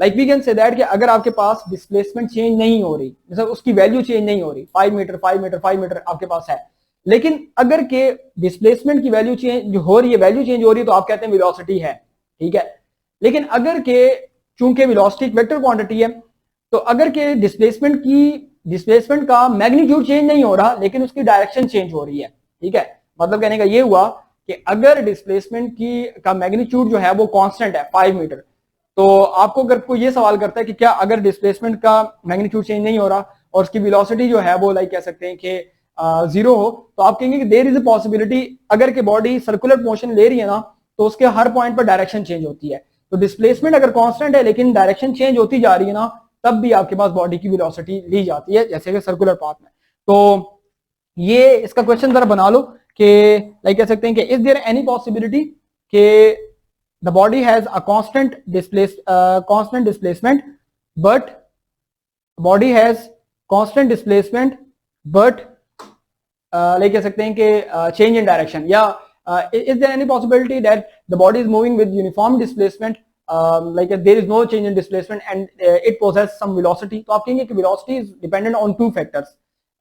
Like we can say that कि अगर आपके पास डिस्प्लेसमेंट चेंज नहीं हो रही, मतलब उसकी वैल्यू चेंज नहीं हो रही, 5 मीटर 5 मीटर 5 मीटर आपके पास है, लेकिन अगर के डिस्प्लेसमेंट की वैल्यू चेंज हो रही है, वैल्यू चेंज हो रही है, तो आप कहते हैं वेलोसिटी है, ठीक है। लेकिन अगर के चूंकि वेलोसिटी एक वेक्टर क्वांटिटी है, तो अगर के डिस्प्लेसमेंट का मैग्नीट्यूड चेंज नहीं हो रहा लेकिन उसकी डायरेक्शन चेंज हो रही है, ठीक है। मतलब कहने का ये हुआ कि अगर डिस्प्लेसमेंट की का मैग्नीट्यूड जो है वो कांस्टेंट है 5 मीटर, तो आपको अगर कोई ये सवाल करता है कि क्या अगर डिस्प्लेसमेंट का मैग्नीट्यूड चेंज नहीं हो रहा और उसकी वेलोसिटी जो है वो लाइक कह सकते हैं कि जीरो हो, तो आप कहेंगे कि देयर इज अ पॉसिबिलिटी, अगर के बॉडी सर्कुलर मोशन ले रही है ना तो उसके हर पॉइंट पर डायरेक्शन चेंज होती है। तो डिस्प्लेसमेंट अगर कांस्टेंट है लेकिन डायरेक्शन चेंज होती जा रही है ना, तब भी आपके पास बॉडी की वेलोसिटी ली जाती है, जैसे कि सर्कुलर पाथ में। तो ये इसका क्वेश्चन जरा बना लो कि लाइक कह सकते हैं कि इज देयर एनी पॉसिबिलिटी कि the body has a constant displacement but body has constant displacement but like कह सकते हैं कि चेंज इन डायरेक्शन, या is there any possibility that the body is moving with uniform displacement like there is no change in displacement and it possesses some velocity। तो आप कहेंगे कि velocity is dependent on two factors,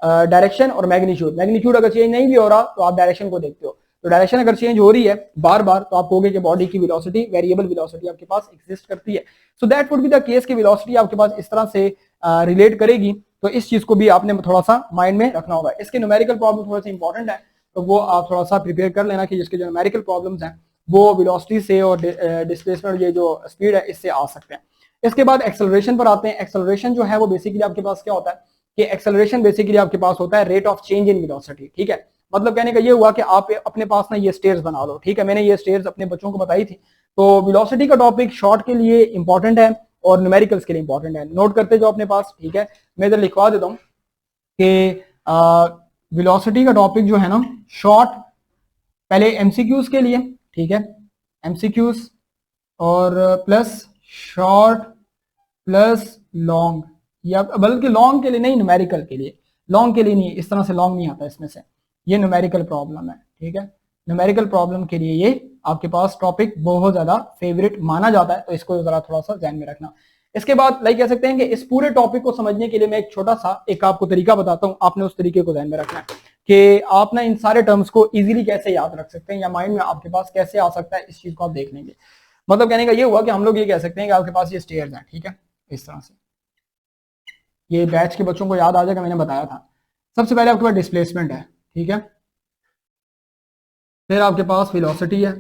direction और magnitude. Magnitude अगर change नहीं भी हो रहा तो आप डायरेक्शन को देखते हो, तो डायरेक्शन अगर चेंज हो रही है बार बार तो आप कहोगे कि बॉडी की वेलोसिटी, वेरिएबल वेलोसिटी आपके पास एग्जिस्ट करती है। सो that would be the case कि वेलोसिटी आपके पास इस तरह से रिलेट करेगी। तो इस चीज को भी आपने थोड़ा सा माइंड में रखना होगा। इसके न्यूमेरिकल प्रॉब्लम थोड़ा सा इंपॉर्टेंट है, तो वो आप थोड़ा सा प्रिपेयर कर लेना कि जिसके जो न्यूमेरिकल प्रॉब्लम्स हैं वो वेलोसिटी से और डिस्प्लेसमेंट ये जो स्पीड है इससे आ सकते हैं। इसके बाद एक्सेलरेशन पर आते हैं। एक्सेलरेशन जो है वो बेसिकली आपके पास क्या होता है कि एक्सेलरेशन बेसिकली आपके पास होता है rate of change in velocity, ठीक है। मतलब कहने का ये हुआ कि आप अपने पास ना ये स्टेयर्स बना लो, ठीक है। मैंने ये स्टेयर्स अपने बच्चों को बताई थी। तो वेलोसिटी का टॉपिक शॉर्ट के लिए इंपॉर्टेंट है और न्यूमेरिकल्स के लिए इंपॉर्टेंट है, नोट करते जाओ अपने पास, ठीक है। मैं इधर लिखवा देता हूँ कि वेलोसिटी का टॉपिक जो है ना शॉर्ट, पहले एमसीक्यूज के लिए, ठीक है, एमसीक्यूज और प्लस शॉर्ट प्लस लॉन्ग, या बल्कि लॉन्ग के लिए नहीं, न्यूमेरिकल के लिए, लॉन्ग के लिए नहीं, इस तरह से लॉन्ग नहीं आता इसमें से, ये न्यूमेरिकल प्रॉब्लम है, ठीक है। न्यूमेरिकल प्रॉब्लम के लिए ये आपके पास टॉपिक बहुत ज्यादा फेवरेट माना जाता है, तो इसको जरा थोड़ा सा ध्यान में रखना। इसके बाद लाइक कह सकते हैं कि इस पूरे टॉपिक को समझने के लिए मैं एक छोटा सा एक आपको तरीका बताता हूं, आपने उस तरीके को ध्यान में रखना है कि आप ना इन सारे टर्म्स को इजीली कैसे याद रख सकते हैं या माइंड में आपके पास कैसे आ सकता है, इस चीज को आप देख लेंगे। मतलब कहने का ये हुआ कि हम लोग ये कह सकते हैं कि आपके पास ये स्टेयर्स हैं, ठीक है, इस तरह से, ये बैच के बच्चों को याद आ जाएगा, मैंने बताया था। सबसे पहले आपके पास डिस्प्लेसमेंट है, ठीक है, फिर आपके पास वेलोसिटी है,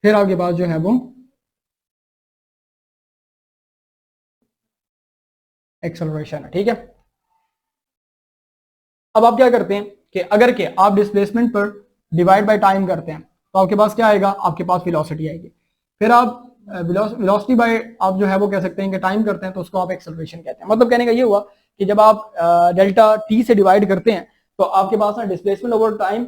फिर आपके पास जो है वो एक्सेलरेशन है, ठीक है। अब आप क्या करते हैं कि अगर के आप डिस्प्लेसमेंट पर डिवाइड बाय टाइम करते हैं तो आपके पास क्या आएगा, आपके पास वेलोसिटी आएगी। फिर आप वेलोसिटी बाय आप जो है वो कह सकते हैं कि टाइम करते हैं तो उसको आप एक्सेलरेशन कहते हैं। मतलब कहने का ये हुआ कि जब आप डेल्टा टी से डिवाइड करते हैं तो आपके पास ना displacement over time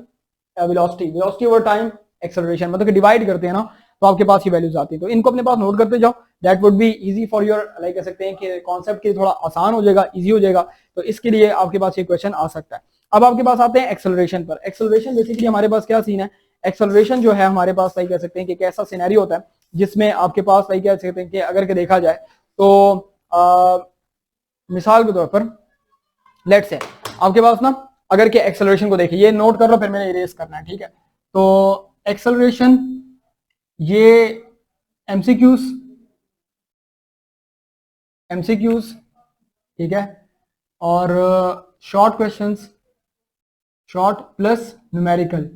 velocity, velocity over time acceleration, मतलब कि डिवाइड करते हैं ना तो आपके पास ये वैल्यूज आती है। तो इनको अपने पास नोट करते जाओ, that would be easy for your, like कह सकते हैं कि कॉन्सेप्ट के लिए थोड़ा आसान हो जाएगा, इजी हो जाएगा, तो इसके लिए आपके पास ये क्वेश्चन आ सकता है। अब आपके पास आते हैं एक्सेलरेशन पर। एक्सेलरेशन बेसिकली हमारे पास क्या सीन है, एक्सेलरेशन जो है हमारे पास लाइक कह सकते हैं कि कैसा सिनेरियो होता है जिसमें आपके पास लाइक कह सकते हैं कि अगर के देखा जाए तो मिसाल के तौर पर लेट्स से आपके पास ना अगर के एक्सेलरेशन को देखिए, ये नोट कर लो फिर मैंने इरेज करना है, ठीक है। तो एक्सेलरेशन ये एमसीक्यूज, एमसीक्यूज, ठीक है, और short questions, short plus numerical,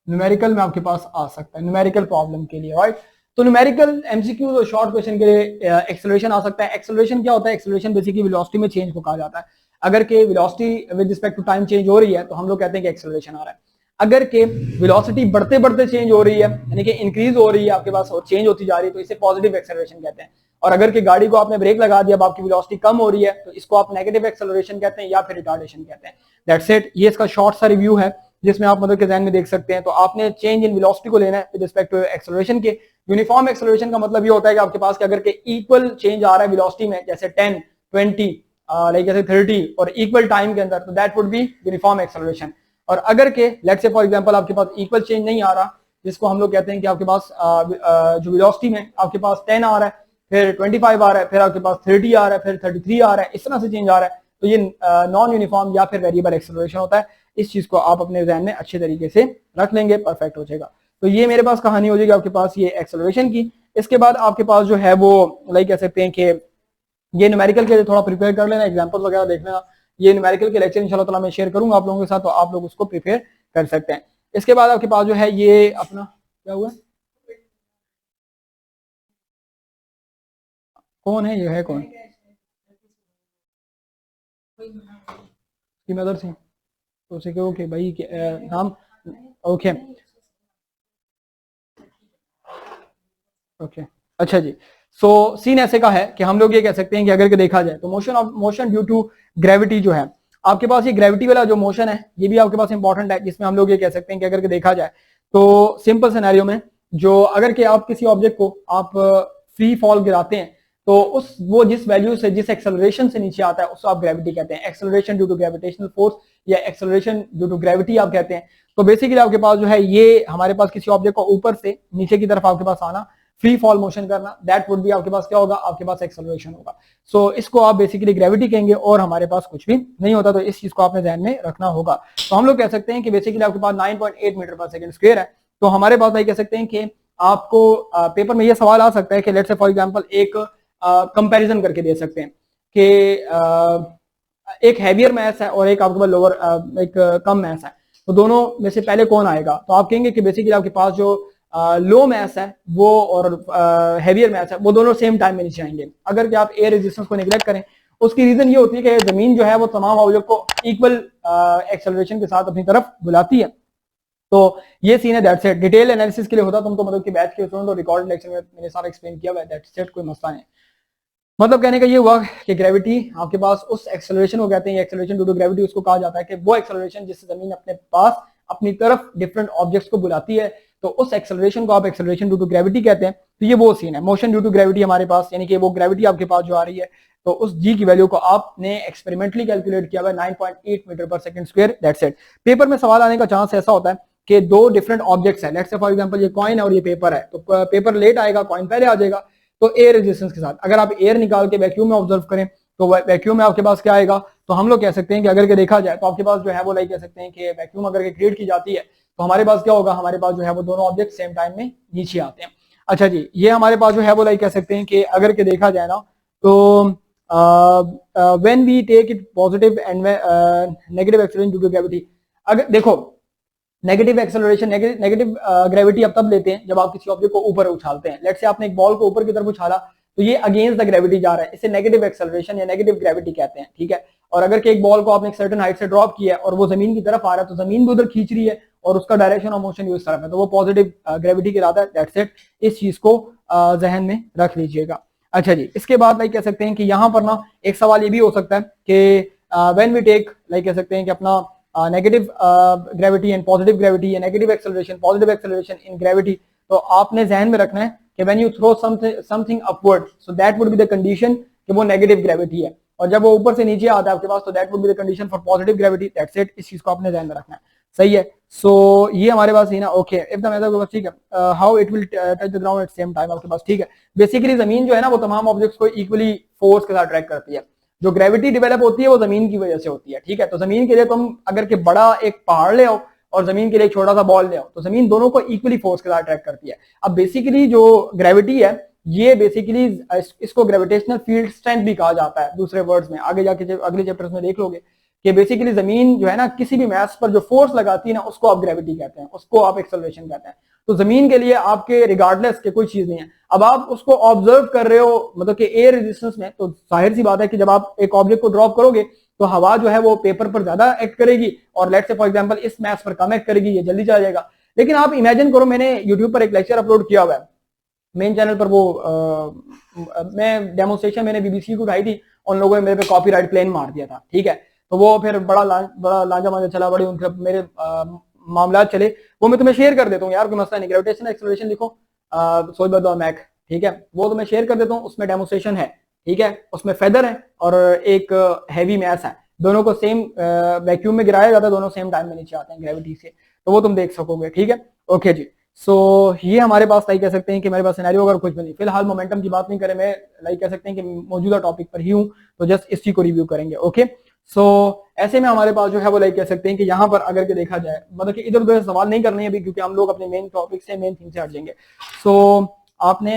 numerical में आपके पास आ सकता है न्यूमेरिकल प्रॉब्लम के लिए, राइट। तो न्यूमेरिकल, एमसीक्यूज और शॉर्ट क्वेश्चन के लिए एक्सेलरेशन आ सकता है। एक्सेलरेशन क्या होता है, एक्सेलरेशन बेसिकली वेलोसिटी में चेंज को कहा जाता है। अगर के velocity with respect to time change हो रही है तो हम लोग कहते हैं कि एक्सेलरेशन आ रहा है। अगर के वेलोसिटी बढ़ते बढ़ते चेंज हो रही है, यानी कि इंक्रीज हो रही है आपके पास और चेंज होती जा रही है, तो इसे पॉजिटिव एक्सेलरेशन कहते हैं। और अगर कि गाड़ी को आपने ब्रेक लगा दिया, अब आपकी वेलोसिटी कम हो रही है, तो इसको आप नेगेटिव एक्सेलरेशन कहते हैं या फिर रिटार्डेशन कहते हैं। दैट्स इट, ये इसका शॉर्ट सा रिव्यू है जिसमें आप मतलब के ध्यान में देख सकते हैं। तो आपने चेंज इन वेलोसिटी को लेना है विद रिस्पेक्ट टू एक्सेलरेशन के। यूनिफॉर्म एक्सेलरेशन का मतलब ये होता है कि आपके पास अगर के इक्वल चेंज आ रहा है वेलोसिटी में, जैसे 10, 20, लाइक जैसे 30 और इक्वल टाइम के अंदर, तो that would be uniform acceleration. और अगर के लेट्स से फॉर एग्जांपल आपके पास इक्वल चेंज नहीं आ रहा, जिसको हम लोग कहते हैं कि आपके पास जो वेलोसिटी में आपके पास 10 आ रहा है, फिर 25 आ रहा है, फिर आपके पास 30 आ रहा है, फिर 33 आ रहा है, इस तरह से चेंज आ रहा है, तो ये नॉन यूनिफॉर्म या फिर वेरिएबल एक्सेलरेशन होता है। इस चीज को आप अपने ध्यान में अच्छे तरीके से रख लेंगे, परफेक्ट हो जाएगा। तो ये मेरे पास कहानी हो जाएगी आपके पास ये एक्सेलरेशन की। इसके बाद आपके पास जो है वो लाइक कह सकते हैं कि ये न्यूमेरिकल के लिए थोड़ा प्रिपेयर कर लेना, एग्जांपल्स वगैरह देख लेना। ये न्यूमेरिकल के लेक्चर इंशाल्लाह ताला मैं शेयर करूंगा आप लोगों के साथ, तो आप लोग उसको प्रिपेयर कर सकते हैं। इसके बाद आपके पास जो है ये अपना क्या हुआ, कौन है, ये है कौन की मदर से, तो उसे कहो कि भाई नाम, ओके ओके, अच्छा जी। सो सीन ऐसे का है कि हम लोग ये कह सकते हैं कि अगर के देखा जाए तो मोशन ड्यू टू ग्रेविटी जो है आपके पास, ये ग्रेविटी वाला जो मोशन है ये भी आपके पास इंपॉर्टेंट है, जिसमें हम लोग ये कह सकते हैं कि अगर के देखा जाए तो सिंपल सिनेरियो में जो अगर के आप किसी ऑब्जेक्ट को आप फ्री फॉल गिराते हैं तो उस वो जिस वैल्यू से, जिस एक्सेलरेशन से नीचे आता है उसको आप ग्रेविटी कहते हैं, acceleration due to gravitational force या एक्सेलरेशन ड्यू टू ग्रेविटी आप कहते हैं। तो बेसिकली आपके पास जो है ये हमारे पास किसी ऑब्जेक्ट को ऊपर से नीचे की तरफ आपके पास आना, फ्री फॉल मोशन करना, दैट वुड बी आपके पास क्या होगा, आपके पास एक्सेलरेशन होगा। सो इसको आप बेसिकली ग्रेविटी कहेंगे और हमारे पास कुछ भी नहीं होता, तो इस चीज को आपने ध्यान में रखना होगा। तो हम लोग कह सकते हैं कि बेसिकली आपके पास 9.8 मीटर पर सेकंड स्क्वायर है। तो हमारे पास कह सकते हैं कि आपको पेपर में ये सवाल आ सकता है कि लेट्स से फॉर एग्जांपल एक कंपैरिजन करके दे सकते हैं कि एक हैवियर मैस है और एक आपके पास लोअर एक कम मैस है, तो दोनों में से पहले कौन आएगा, तो आप कहेंगे कि बेसिकली आपके पास जो लो मैस है वो और हैवियर मैस है वो दोनों सेम टाइम में नीचे आएंगे। अगर कि आप एयर रेजिस्टेंस को निगलेक्ट करें, उसकी रीजन ये होती है कि जमीन जो है वो तमाम ऑब्जेक्ट को इक्वल एक्सेलरेशन के साथ अपनी तरफ बुलाती है। तो ये सीन है, दैट्स इट। डिटेल एनालिसिस के लिए होता तुम तो मतलब कि बैच के स्टूडेंट और रिकॉर्ड लेक्चर में मैंने सारा एक्सप्लेन किया हुआ है, दैट्स इट, कोई मसला नहीं। मतलब कहने का ये हुआ कि ग्रेविटी आपके पास उस एक्सेलरेशन को कहते हैं, एक्सेलरेशन ड्यू टू ग्रेविटी उसको कहा जाता है कि वो एक्सेलरेशन जिससे जमीन अपने पास अपनी तरफ डिफरेंट ऑब्जेक्ट्स को बुलाती है। तो उस एक्सेलरेशन को आप एक्सेलरेशन ड्यू टू ग्रेविटी कहते हैं। तो ये वो सीन है, मोशन ड्यू टू ग्रेविटी हमारे पास, यानी कि वो ग्रेविटी आपके पास जो आ रही है, तो उस जी की वैल्यू को आपने एक्सपेरिमेंटली कैलकुलेट किया हुआ 9.8 मीटर पर second square, that's it. Paper में सवाल आने का चांस ऐसा होता है कि दो डिफरेंट ऑब्जेक्ट्स है, लेट्स से फॉर एग्जांपल ये कॉइन है और ये पेपर है, तो पेपर लेट आएगा, कॉइन पहले आ जाएगा। तो एयर रेजिस्टेंस के साथ अगर आप एयर निकाल के वैक्यूम में ऑब्जर्व करें तो वैक्यूम में आपके पास क्या आएगा, तो हम लोग कह सकते हैं कि अगर के देखा जाए तो आपके पास जो है वो लाइक कह सकते हैं कि वैक्यूम अगर के क्रिएट की जाती है तो हमारे पास क्या होगा, हमारे पास जो है वो दोनों ऑब्जेक्ट सेम टाइम में नीचे आते हैं। अच्छा जी, ये हमारे पास जो है वो लाइक कह सकते हैं कि अगर के देखा जाए ना तो when we take it positive and negative acceleration due to gravity, अगर देखो नेगेटिव एक्सेलरेशन नेगेटिव ग्रेविटी अब तब लेते हैं जब आप किसी ऑब्जेक्ट को ऊपर उछालते हैं। लेट्स से आपने एक बॉल को ऊपर की तरफ उछाला तो ये अगेंस्ट द ग्रेविटी जा रहा है, इसे नेगेटिव एक्सेलरेशन या नेगेटिव ग्रेविटी कहते हैं, ठीक है। और अगर कि एक बॉल को आपने एक सर्टेन हाइट से ड्रॉप किया है और वो जमीन की तरफ आ रहा है तो जमीन भी उधर खींच रही है और उसका डायरेक्शन ऑफ मोशन इस तरफ है, तो वो पॉजिटिव ग्रेविटी कहलाता है, दैट्स इट। इस चीज को जहन में रख लीजिएगा। अच्छा जी, इसके बाद लाइक कह सकते हैं कि यहाँ पर ना एक सवाल ये भी हो सकता है कि व्हेन वी टेक लाइक कह सकते हैं कि अपना negative gravity and positive gravity या negative acceleration positive acceleration in gravity, तो आपने जहन में रखना है कि when you throw something upward so that would be the condition कि वो नेगेटिव ग्रेविटी है, और जब वो ऊपर से नीचे आता है आपके पास तो that would be the condition for positive gravity, that's it. इस चीज को आपने ध्यान में रखना है, सही है। सो ये हमारे पास है ना, ओके। इफ द मेथड, ठीक है, how it will touch the ground eight same time, आपके पास ठीक है। बेसिकली जमीन जो है ना वो तमाम ऑब्जेक्ट्स को इक्वली फोर्स के साथ अट्रैक्ट करती है, जो ग्रेविटी डेवलप होती है वो जमीन की वजह से होती है, ठीक है। तो जमीन के लिए तुम अगर के बड़ा एक पहाड़ ले आओ और जमीन के लिए एक छोटा सा बॉल ले आओ तो जमीन दोनों को इक्वली फोर्स के साथ अट्रैक्ट करती है। अब बेसिकली जो ग्रेविटी है ये बेसिकली इसको ग्रेविटेशनल फील्ड स्ट्रेंथ भी कहा जाता है, दूसरे वर्ड्स में आगे जाके अगले चैप्टर्स में देख लोगे कि बेसिकली जमीन जो है ना किसी भी मास पर जो फोर्स लगाती है ना उसको आप ग्रेविटी कहते हैं, उसको आप एक्सेलरेशन कहते हैं। तो जमीन के लिए आपके रिगार्डलेस के कोई चीज नहीं है। अब आप उसको ऑब्जर्व कर रहे हो मतलब कि एयर रेजिस्टेंस में, तो जाहिर सी बात है कि जब आप एक ऑब्जेक्ट को ड्रॉप करोगे तो हवा जो है वो पेपर पर ज्यादा एक्ट करेगी और लेट्स से फॉर एग्जांपल इस मैथ पर कम एक्ट करेगी, ये जल्दी चला जाएगा। लेकिन आप इमेजिन करो, मैंने यूट्यूब पर एक लेक्चर अपलोड किया हुआ है मेन चैनल पर, वो मैं डेमोस्ट्रेशन मैंने बीबीसी को उठाई थी, उन लोगों ने मेरे पे कॉपीराइट क्लेम मार दिया था, ठीक है। तो वो फिर बड़ा लांजा मांजा चला, बड़ी उनके मेरे मामला चले, वो मैं तुम्हें शेयर कर देता हूँ यार, कोई मसला नहीं। ग्रेविटेशन एक्सेलरेशन लिखो सोलबर्ग और मैक, ठीक है, वो तो मैं शेयर कर देता हूँ, उसमें डेमोस्ट्रेशन है, ठीक है। उसमें फेदर है और एक हैवी मैस है, दोनों को सेम वैक्यूम में गिराया जाता है, दोनों सेम टाइम में नीचे आते हैं ग्रेविटी से, तो वो तुम देख सकोगे, ठीक है। ओके जी, सो ये हमारे पास लाइक कह सकते हैं कि हमारे पास सिनेरियो अगर कुछ भी नहीं, फिलहाल मोमेंटम की बात नहीं करें, मैं लाइक कह सकते हैं कि मौजूदा टॉपिक पर ही हूँ, तो जस्ट इसी को रिव्यू करेंगे, ओके। सो ऐसे में हमारे पास जो है वो लाइक कह सकते हैं कि यहाँ पर अगर के देखा जाए मतलब कि इधर उधर सवाल नहीं करने हैं अभी, क्योंकि हम लोग अपने मेन टॉपिक से मेन थिंग से हट जाएंगे। सो आपने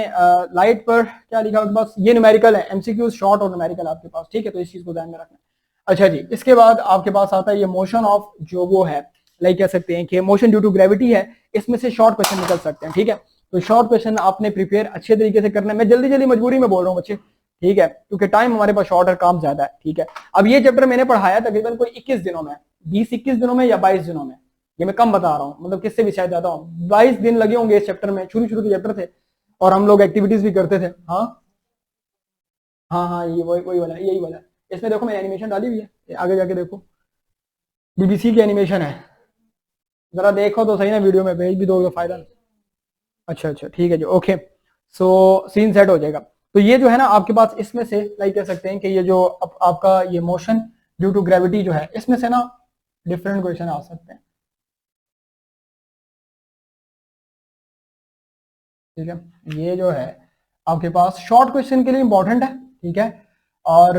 लाइट पर क्या लिखा आपके पास, ये न्यूमेरिकल है, एमसीक्यूज शॉर्ट और न्यूमेरिकल आपके पास, ठीक है, तो इस चीज को ध्यान में रखना है। अच्छा जी, इसके बाद आपके पास आता है ये मोशन ऑफ जो वो है, लाइक कह सकते हैं कि मोशन ड्यू टू ग्रेविटी है, इसमें से शॉर्ट क्वेश्चन निकल सकते हैं, ठीक है। तो शॉर्ट क्वेश्चन आपने प्रिपेयर अच्छे तरीके से करना है, मैं जल्दी जल्दी मजबूरी में बोल रहा हूँ बच्चे, ठीक है, क्योंकि टाइम हमारे पास शॉर्ट है, काम ज्यादा है, ठीक है। अब ये चैप्टर मैंने पढ़ाया तकरीबन कोई 21 दिनों में, 20-21 दिनों में या 22 दिनों में, ये मैं कम बता रहा हूँ, मतलब किससे भी शायद ज्यादा हूँ, 22 दिन लगे होंगे इस चैप्टर में, शुरू के चैप्टर थे और हम लोग एक्टिविटीज भी करते थे। हाँ हाँ हाँ, ये वही वाला है, यही वाला है। इसमें देखो मैं एनिमेशन डाली हुई है, आगे जाके देखो, बीबीसी की एनिमेशन है, जरा देखो तो सही ना, वीडियो में भेज भी दोगे फायदा। अच्छा अच्छा, ठीक है जी, ओके। सो सीन सेट हो जाएगा। तो ये जो है ना आपके पास इसमें से लाइक कह सकते हैं कि ये जो आपका ये मोशन ड्यू टू ग्रेविटी जो है, इसमें से ना डिफरेंट क्वेश्चन आ सकते हैं, ठीक है। ये जो है आपके पास शॉर्ट क्वेश्चन के लिए इंपॉर्टेंट है, ठीक है, और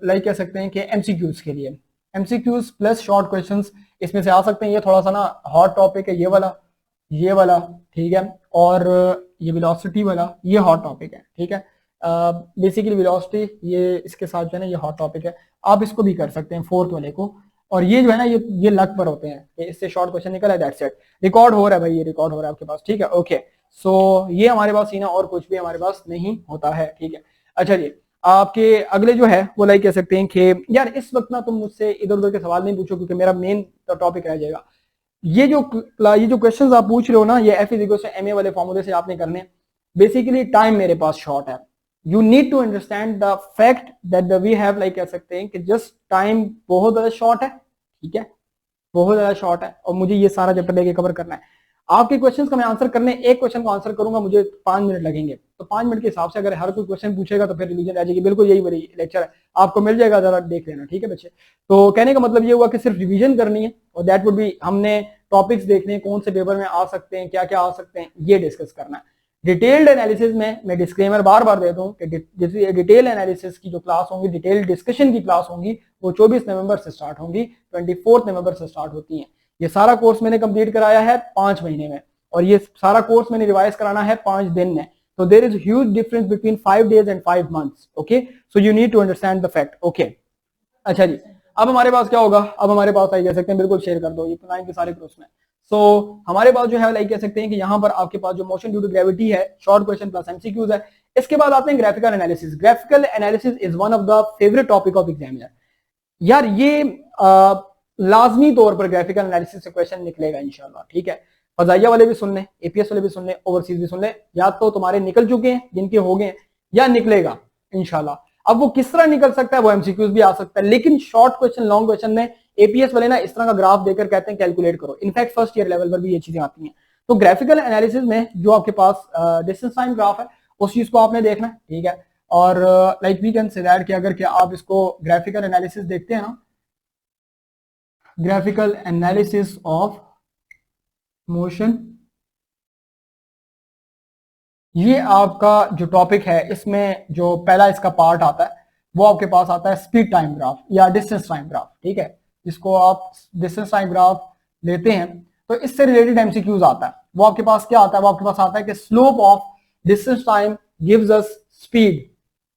लाइक कह सकते हैं कि एमसीक्यूज के लिए, एमसीक्यूज प्लस शॉर्ट क्वेश्चंस इसमें से आ सकते हैं। ये थोड़ा सा ना हॉट टॉपिक है, ये वाला, ठीक है, और ये वेलोसिटी वाला ये हॉट टॉपिक है, ठीक है। बेसिकली वेलोसिटी ये इसके साथ जो है ना ये हॉट टॉपिक है, आप इसको भी कर सकते हैं फोर्थ वाले को। और ये जो है ना ये लक पर होते हैं, इससे शॉर्ट क्वेश्चन निकला है, दैट्स इट। रिकॉर्ड हो रहा है भाई, ये रिकॉर्ड हो रहा है आपके पास, ठीक है, ओके। सो ये हमारे पास सीना और कुछ भी हमारे पास नहीं होता है, ठीक है। अच्छा जी, आपके अगले जो है वो लाइक कह सकते हैं कि यार इस वक्त ना तुम मुझसे इधर उधर के सवाल नहीं पूछो, क्योंकि मेरा मेन टॉपिक रह जाएगा। ये जो क्वेश्चंस आप पूछ रहे हो ना, ये F is equal to M A वाले फॉर्मूले से आपने करने। बेसिकली टाइम मेरे पास शॉर्ट है, you need to understand the fact that we have, like कह सकते हैं कि जस्ट टाइम बहुत ज्यादा शॉर्ट है, ठीक है, बहुत ज्यादा शॉर्ट है, और मुझे ये सारा चैप्टर लेके कवर करना है। आपके क्वेश्चंस का मैं आंसर करने, एक क्वेश्चन को आंसर करूंगा मुझे 5 मिनट लगेंगे, तो 5 मिनट के हिसाब से अगर हर कोई क्वेश्चन पूछेगा तो फिर रिवीजन रह जाएगी। बिल्कुल यही वही लेक्चर है, आपको मिल जाएगा, जरा देख लेना, ठीक है बच्चे। तो कहने का मतलब ये हुआ कि सिर्फ रिवीजन करनी है, और दैट वुड बी, हमने टॉपिक्स देखने हैं कौन से पेपर में आ सकते हैं, क्या क्या आ सकते हैं, ये डिस्कस करना है। डिटेल्ड एनालिसिस में मैं डिस्क्लेमर बार बार देता हूँ कि डिटेल एनालिसिस की जो क्लास होंगी, डिटेल डिस्कशन की क्लास होंगी, वो 24 नवंबर से स्टार्ट होंगी, 24 नवंबर से स्टार्ट होती हैं। ये सारा कोर्स मैंने कंप्लीट कराया है 5 महीने में, और ये सारा कोर्स मैंने रिवाइज कराना है 5 दिन में। तो there is huge difference between 5 days and 5 months. Okay, so you need to understand the fact. Okay, अच्छा जी, अब हमारे पास क्या होगा, अब हमारे पास आई कह सकते हैं, बिल्कुल शेयर कर दो ये नाइन के सारे ग्रुप्स में। सो हमारे पास जो है लाइक कह सकते हैं कि यहाँ पर आपके पास जो मोशन ड्यू टू ग्रेविटी है, शॉर्ट क्वेश्चन प्लस एमसीक्यूज है। इसके बाद आते हैं graphical analysis. Graphical analysis is one of the favourite topic of examiner. यार ये लाजमी तौर पर ग्राफिकल एनालिसिस से क्वेश्चन निकलेगा इंशाल्लाह, ठीक है। फजाइया वाले भी सुन लें, एपीएस वाले भी सुन लें, ओवरसीज भी सुन लें, या तो तुम्हारे निकल चुके हैं जिनके हो गए, या निकलेगा इंशाल्लाह। अब वो किस तरह निकल सकता है, वो एमसीक्यूज भी आ सकता है, लेकिन शॉर्ट क्वेश्चन लॉन्ग क्वेश्चन में एपीएस वाले ना इस तरह का ग्राफ देकर कहते हैं कैलकुलेट करो। इनफैक्ट फर्स्ट ईयर लेवल पर भी ये चीजें आती हैं। तो ग्राफिकल एनालिसिस में जो आपके पास डिस्टेंस टाइम ग्राफ है, उस चीज को आपने देखना है, ठीक है। और like we can say that कि अगर क्या आप इसको ग्राफिकल एनालिसिस देखते हैं ना, ग्राफिकल एनालिसिस ऑफ मोशन, ये आपका जो टॉपिक है, इसमें जो पहला इसका पार्ट आता है वो आपके पास आता है स्पीड टाइम ग्राफ या डिस्टेंस टाइम ग्राफ, ठीक है। जिसको आप डिस्टेंस टाइम ग्राफ लेते हैं तो इससे रिलेटेड एमसीक्यूज आता है। वो आपके पास क्या आता है, वो आपके पास आता है कि slope of distance time gives us speed.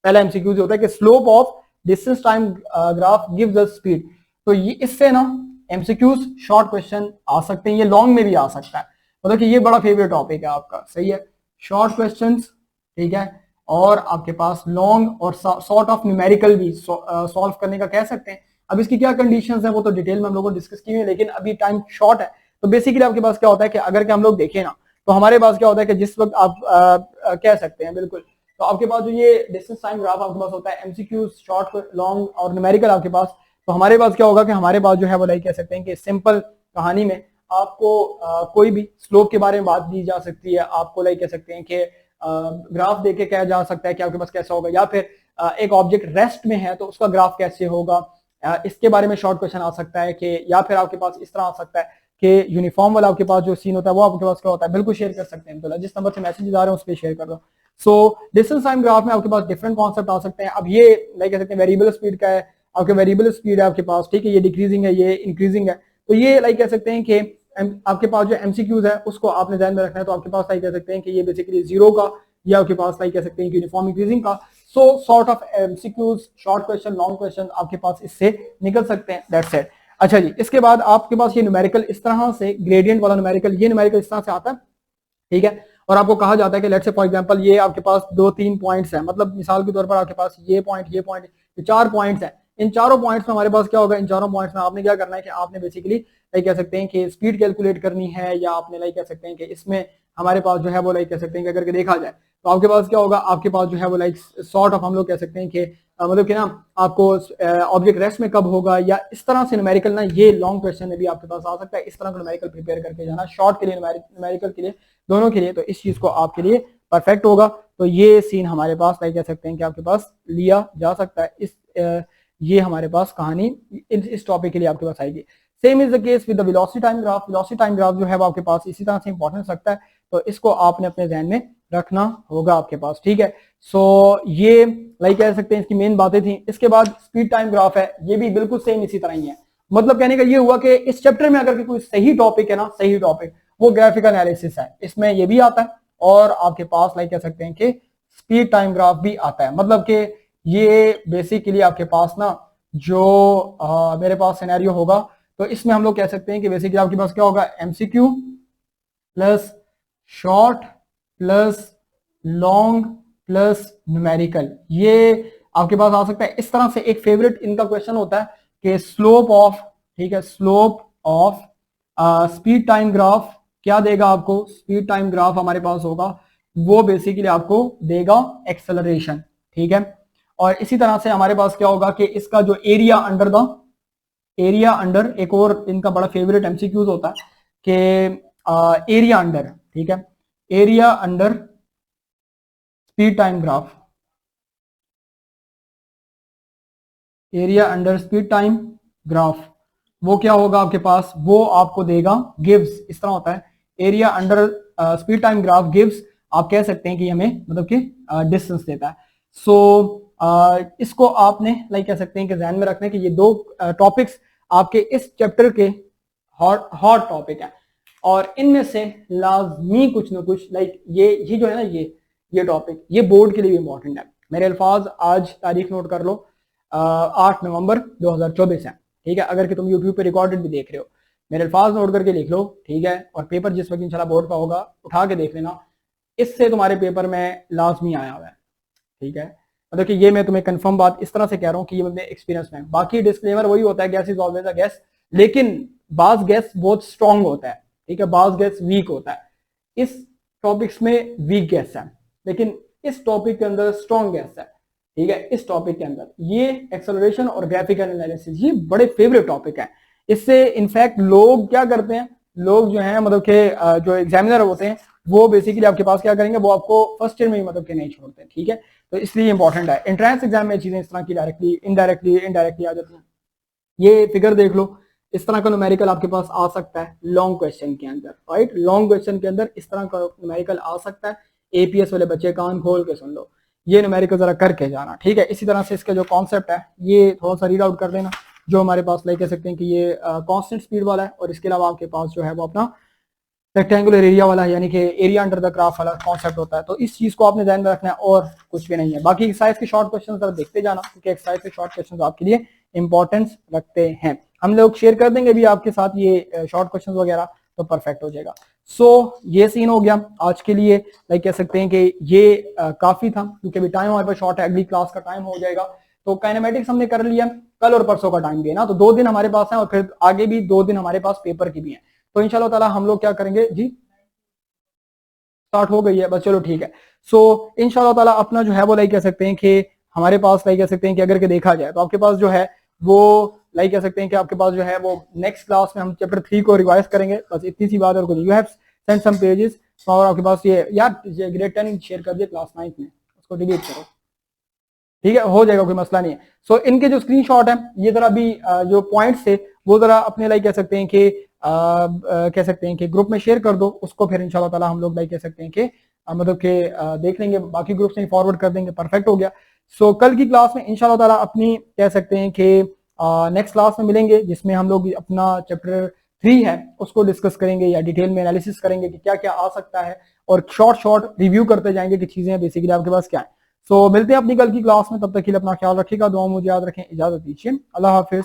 पहला एमसीक्यूज होता है कि slope of distance time graph gives us speed. तो ये इससे ना एमसीक्यूज शॉर्ट क्वेश्चन आ सकते हैं, ये लॉन्ग में भी आ सकता है, मतलब कि ये बड़ा फेवरेट टॉपिक है आपका, सही है। शॉर्ट क्वेश्चंस, ठीक है, और आपके पास लॉन्ग और सॉर्ट ऑफ न्यूमेरिकल भी सॉल्व करने का कह सकते हैं। अब इसकी क्या कंडीशंस हैं वो तो डिटेल में हम लोगों ने डिस्कस की है, लेकिन अभी टाइम शॉर्ट है। तो बेसिकली आपके पास क्या होता है कि अगर कि हम लोग देखें ना, तो हमारे पास क्या होता है कि जिस वक्त आप कह सकते हैं बिल्कुल, तो आपके पास जो ये डिस्टेंस टाइम ग्राफ आपके पास होता है, एमसीक्यूज शॉर्ट लॉन्ग और न्यूमेरिकल आपके पास, तो हमारे पास क्या होगा कि हमारे पास जो है वो लाइक कह सकते हैं कि सिंपल कहानी में आपको कोई भी स्लोप के बारे में बात दी जा सकती है, आपको लाइक कह सकते हैं कि ग्राफ देके कहा जा सकता है कि आपके पास कैसा होगा, या फिर एक ऑब्जेक्ट रेस्ट में है तो उसका ग्राफ कैसे होगा, इसके बारे में शॉर्ट क्वेश्चन आ सकता है कि, या फिर आपके पास इस तरह आ सकता है कि यूनिफॉर्म वाला आपके पास जो सीन होता है वो आपके पास क्या होता है। बिल्कुल शेयर कर सकते हैं, तो जिस नंबर से मैसेज आ रहे हैं उस पर शेयर कर दो। सो डिस्टेंस टाइम ग्राफ में आपके पास डिफरेंट कॉन्सेप्ट आ सकते हैं। अब ये लाइक कह सकते हैं वेरिएबल स्पीड का है, आपके वेरिएबल स्पीड है आपके पास, ठीक है, ये डिक्रीजिंग है, ये इंक्रीजिंग है। तो ये लाइक कह सकते हैं कि आपके पास जो एमसीक्यूज है उसको आपने ध्यान में रखना है। तो आपके पास लाइक कह सकते हैं कि ये बेसिकली जीरो का, या आपके पास लाइक कह सकते हैं कि यूनिफॉर्म इंक्रीजिंग का। So sort of MCQs, short question, long question आपके पास इससे निकल सकते हैं, दैट्स इट। अच्छा जी, इसके बाद आपके पास ये न्यूमेरिकल इस तरह से, ग्रेडियंट वाला न्यूमेरिकल, ये न्यूमेरिकल इस तरह से आता है, ठीक है। और आपको कहा जाता है कि लेट्स से फॉर एग्जांपल ये आपके पास 2-3 पॉइंट्स हैं, मतलब मिसाल के तौर पर आपके पास ये पॉइंट, ये 4 पॉइंट्स हैं। इन चारों पॉइंट्स में हमारे पास क्या होगा, इन चारों पॉइंट्स में आपने क्या करना है कि आपने बेसिकली लाइक कह सकते हैं कि स्पीड कैलकुलेट करनी है, या आपने लाइक कह सकते हैं कि इसमें हमारे पास जो है वो लाइक कह सकते हैं कि अगर देखा जाए तो आपके पास क्या होगा, आपके पास जो है वो लाइक सॉर्ट ऑफ हम लोग कह सकते हैं कि मतलब कि ना आपको ऑब्जेक्ट रेस्ट में कब होगा, या इस तरह से न्यूमेरिकल ना, ये लॉन्ग क्वेश्चन में भी आपके पास आ सकता है। इस तरह का न्यूमेरिकल प्रिपेयर करके जाना, शॉर्ट के लिए, न्यूमेरिकल के लिए, दोनों के लिए, तो इस चीज को आपके लिए परफेक्ट होगा। तो ये सीन हमारे पास लाइक कह सकते हैं कि आपके पास लिया जा सकता है। ये हमारे पास कहानी इस टॉपिक के लिए आपके पास आएगी। Same is the case with the velocity time graph. Velocity time graph जो है वो आपके पास इसी तरह से इंपॉर्टेंस रखता है, तो इसको आपने अपने ध्यान में रखना होगा आपके पास, ठीक है। सो ये लाइक कह सकते हैं इसकी मेन बातें थी। इसके बाद स्पीड टाइम ग्राफ है, ये भी बिल्कुल सेम इसी तरह ही है। मतलब कहने का ये हुआ कि इस चैप्टर में अगर कोई सही टॉपिक है ना, सही टॉपिक, वो ग्राफिकल एनालिसिस है, इसमें ये भी आता है, और आपके पास लाइक कह सकते हैं कि स्पीड टाइम ग्राफ भी आता है। मतलब कि ये बेसिकली आपके पास ना जो मेरे पास सिनेरियो होगा, तो इसमें हम लोग कह सकते हैं कि बेसिकली आपके पास क्या होगा, MCQ plus short plus long plus numerical, ये आपके पास आ सकता है। इस तरह से एक फेवरेट इनका क्वेश्चन होता है कि स्लोप ऑफ, ठीक है, slope of speed time graph क्या देगा आपको, स्पीड टाइम ग्राफ हमारे पास होगा वो बेसिकली आपको देगा एक्सेलरेशन, ठीक है। और इसी तरह से हमारे पास क्या होगा कि इसका जो एरिया अंडर, एक और इनका बड़ा फेवरेट एमसीक्यूज होता है कि एरिया अंडर, ठीक है, area under speed time graph, area under speed time graph, वो क्या होगा आपके पास, वो आपको देगा गिव्स, इस तरह होता है area under speed time graph gives, आप कह सकते हैं कि हमें मतलब कि डिस्टेंस देता है। सो इसको आपने लाइक कह सकते हैं कि ध्यान में रखना है कि ये दो टॉपिक्स आपके इस चैप्टर के हॉट टॉपिक है, और इनमें से लाजमी कुछ ना कुछ लाइक ये जो है ना, ये टॉपिक ये बोर्ड के लिए भी इंपॉर्टेंट है। मेरे अल्फाज आज तारीख नोट कर लो, 8 नवंबर 2024 है, ठीक है। अगर कि तुम यूट्यूब पे रिकॉर्डेड भी देख रहे हो, मेरे अल्फाज नोट करके लिख लो, ठीक है। और पेपर जिस वक्त इंशाल्लाह बोर्ड का होगा उठा के देख लेना, इससे तुम्हारे पेपर में लाजमी आया हुआ है, ठीक है। मतलब कि ये मैं तुम्हें कंफर्म बात इस तरह से कह रहा हूँ कि ये मेरे एक्सपीरियंस में, बाकी डिस्क्लेमर वही होता है, gas is always a gas, लेकिन बाज गैस बहुत स्ट्रांग होता है, ठीक है, बाज गैस वीक होता है। इस टॉपिक्स में वीक गैस है, लेकिन इस टॉपिक के अंदर स्ट्रांग गैस है, ठीक है। इस टॉपिक के अंदर ये एक्सेलरेशन और ग्राफिकल एनालिसिस ये बड़े फेवरेट टॉपिक है। इससे इनफैक्ट लोग क्या करते हैं, लोग जो है मतलब के जो एग्जामिनर होते हैं वो बेसिकली आपके पास क्या करेंगे, वो आपको फर्स्ट ईयर में ही मतलब के नहीं छोड़ते, ठीक है। तो इसलिए इंपॉर्टेंट है। एंट्रेंस एग्जाम में चीजें इस तरह की डायरेक्टली इनडायरेक्टली आ जाती हैं। ये फिगर देख लो, इस तरह का न्यूमेरिकल आपके पास आ सकता है लॉन्ग क्वेश्चन के अंदर, राइट। लॉन्ग क्वेश्चन के अंदर इस तरह का न्यूमेरिकल आ सकता है। एपीएस वाले बच्चे कान खोल के सुन लो, ये न्यूमेरिकल जरा करके जाना, ठीक है। इसी तरह से इसका जो कॉन्सेप्ट है ये थोड़ा सा रीड आउट कर लेना, जो हमारे पास लाइक कह सकते हैं कि ये कांस्टेंट स्पीड वाला है, और इसके अलावा आपके पास जो है वो अपना रेक्टेंगुलर एरिया वाला है, यानी कि एरिया अंडर द ग्राफ वाला कॉन्सेप्ट होता है। तो इस चीज को आपने ध्यान में रखना है और कुछ भी नहीं है। बाकी एक्सरसाइज के शॉर्ट क्वेश्चन जरा देखते जाना, क्योंकि एक्सरसाइज के शॉर्ट क्वेश्चन आपके लिए इंपॉर्टेंस रखते हैं। हम लोग शेयर कर देंगे भी आपके साथ ये शॉर्ट क्वेश्चन वगैरह, तो परफेक्ट हो जाएगा। सो ये सीन हो गया आज के लिए, लाइक कह सकते हैं कि ये काफी था, क्योंकि अभी टाइम हमारे पास शॉर्ट है, अगली क्लास का टाइम हो जाएगा। तो काइनेमेटिक्स हमने कर लिया, कल और परसों का टाइम भी है ना, तो 2 दिन हमारे पास है, और फिर आगे भी 2 दिन हमारे पास पेपर की भी है। तो इंशाल्लाह ताला हम लोग क्या करेंगे जी, स्टार्ट हो गई है बस, चलो ठीक है। सो इंशाल्लाह ताला अपना जो है वो लाइक कह सकते हैं कि हमारे पास लाइक कह सकते हैं कि अगर के देखा जाए तो आपके पास जो है वो लाइक कह सकते हैं कि आपके पास जो है वो नेक्स्ट क्लास में हम चैप्टर 3 को रिवाइज करेंगे, बस इतनी सी बात। और कुछ you have send some pages, और आपके पास ये यार ग्रेड 10 शेयर कर दिए क्लास 9 में, उसको डिलीट करो, ठीक है, हो जाएगा, कोई मसला नहीं है। सो इनके जो स्क्रीनशॉट है ये जरा अभी जो पॉइंट्स थे वो जरा अपने लाइक कह सकते हैं कि कह सकते हैं कि ग्रुप में शेयर कर दो उसको, फिर इंशाल्लाह ताला हम लोग लाइक कह सकते हैं कि मतलब कि देख लेंगे, बाकी ग्रुप से फॉरवर्ड कर देंगे, परफेक्ट हो गया। सो कल की क्लास में इंशाल्लाह ताला अपनी कह सकते हैं कि नेक्स्ट क्लास में मिलेंगे, जिसमें हम लोग अपना चैप्टर 3 है उसको डिस्कस करेंगे, या डिटेल में एनालिसिस करेंगे कि क्या क्या आ सकता है, और शॉर्ट रिव्यू करते जाएंगे कि चीजें बेसिकली आपके पास क्या है। सो मिलते हैं अपनी कल की क्लास में, तब तक के लिए अपना ख्याल रखिएगा, दुआ मुझे याद रखें, इजाजत दीजिए, अल्लाह हाफिज।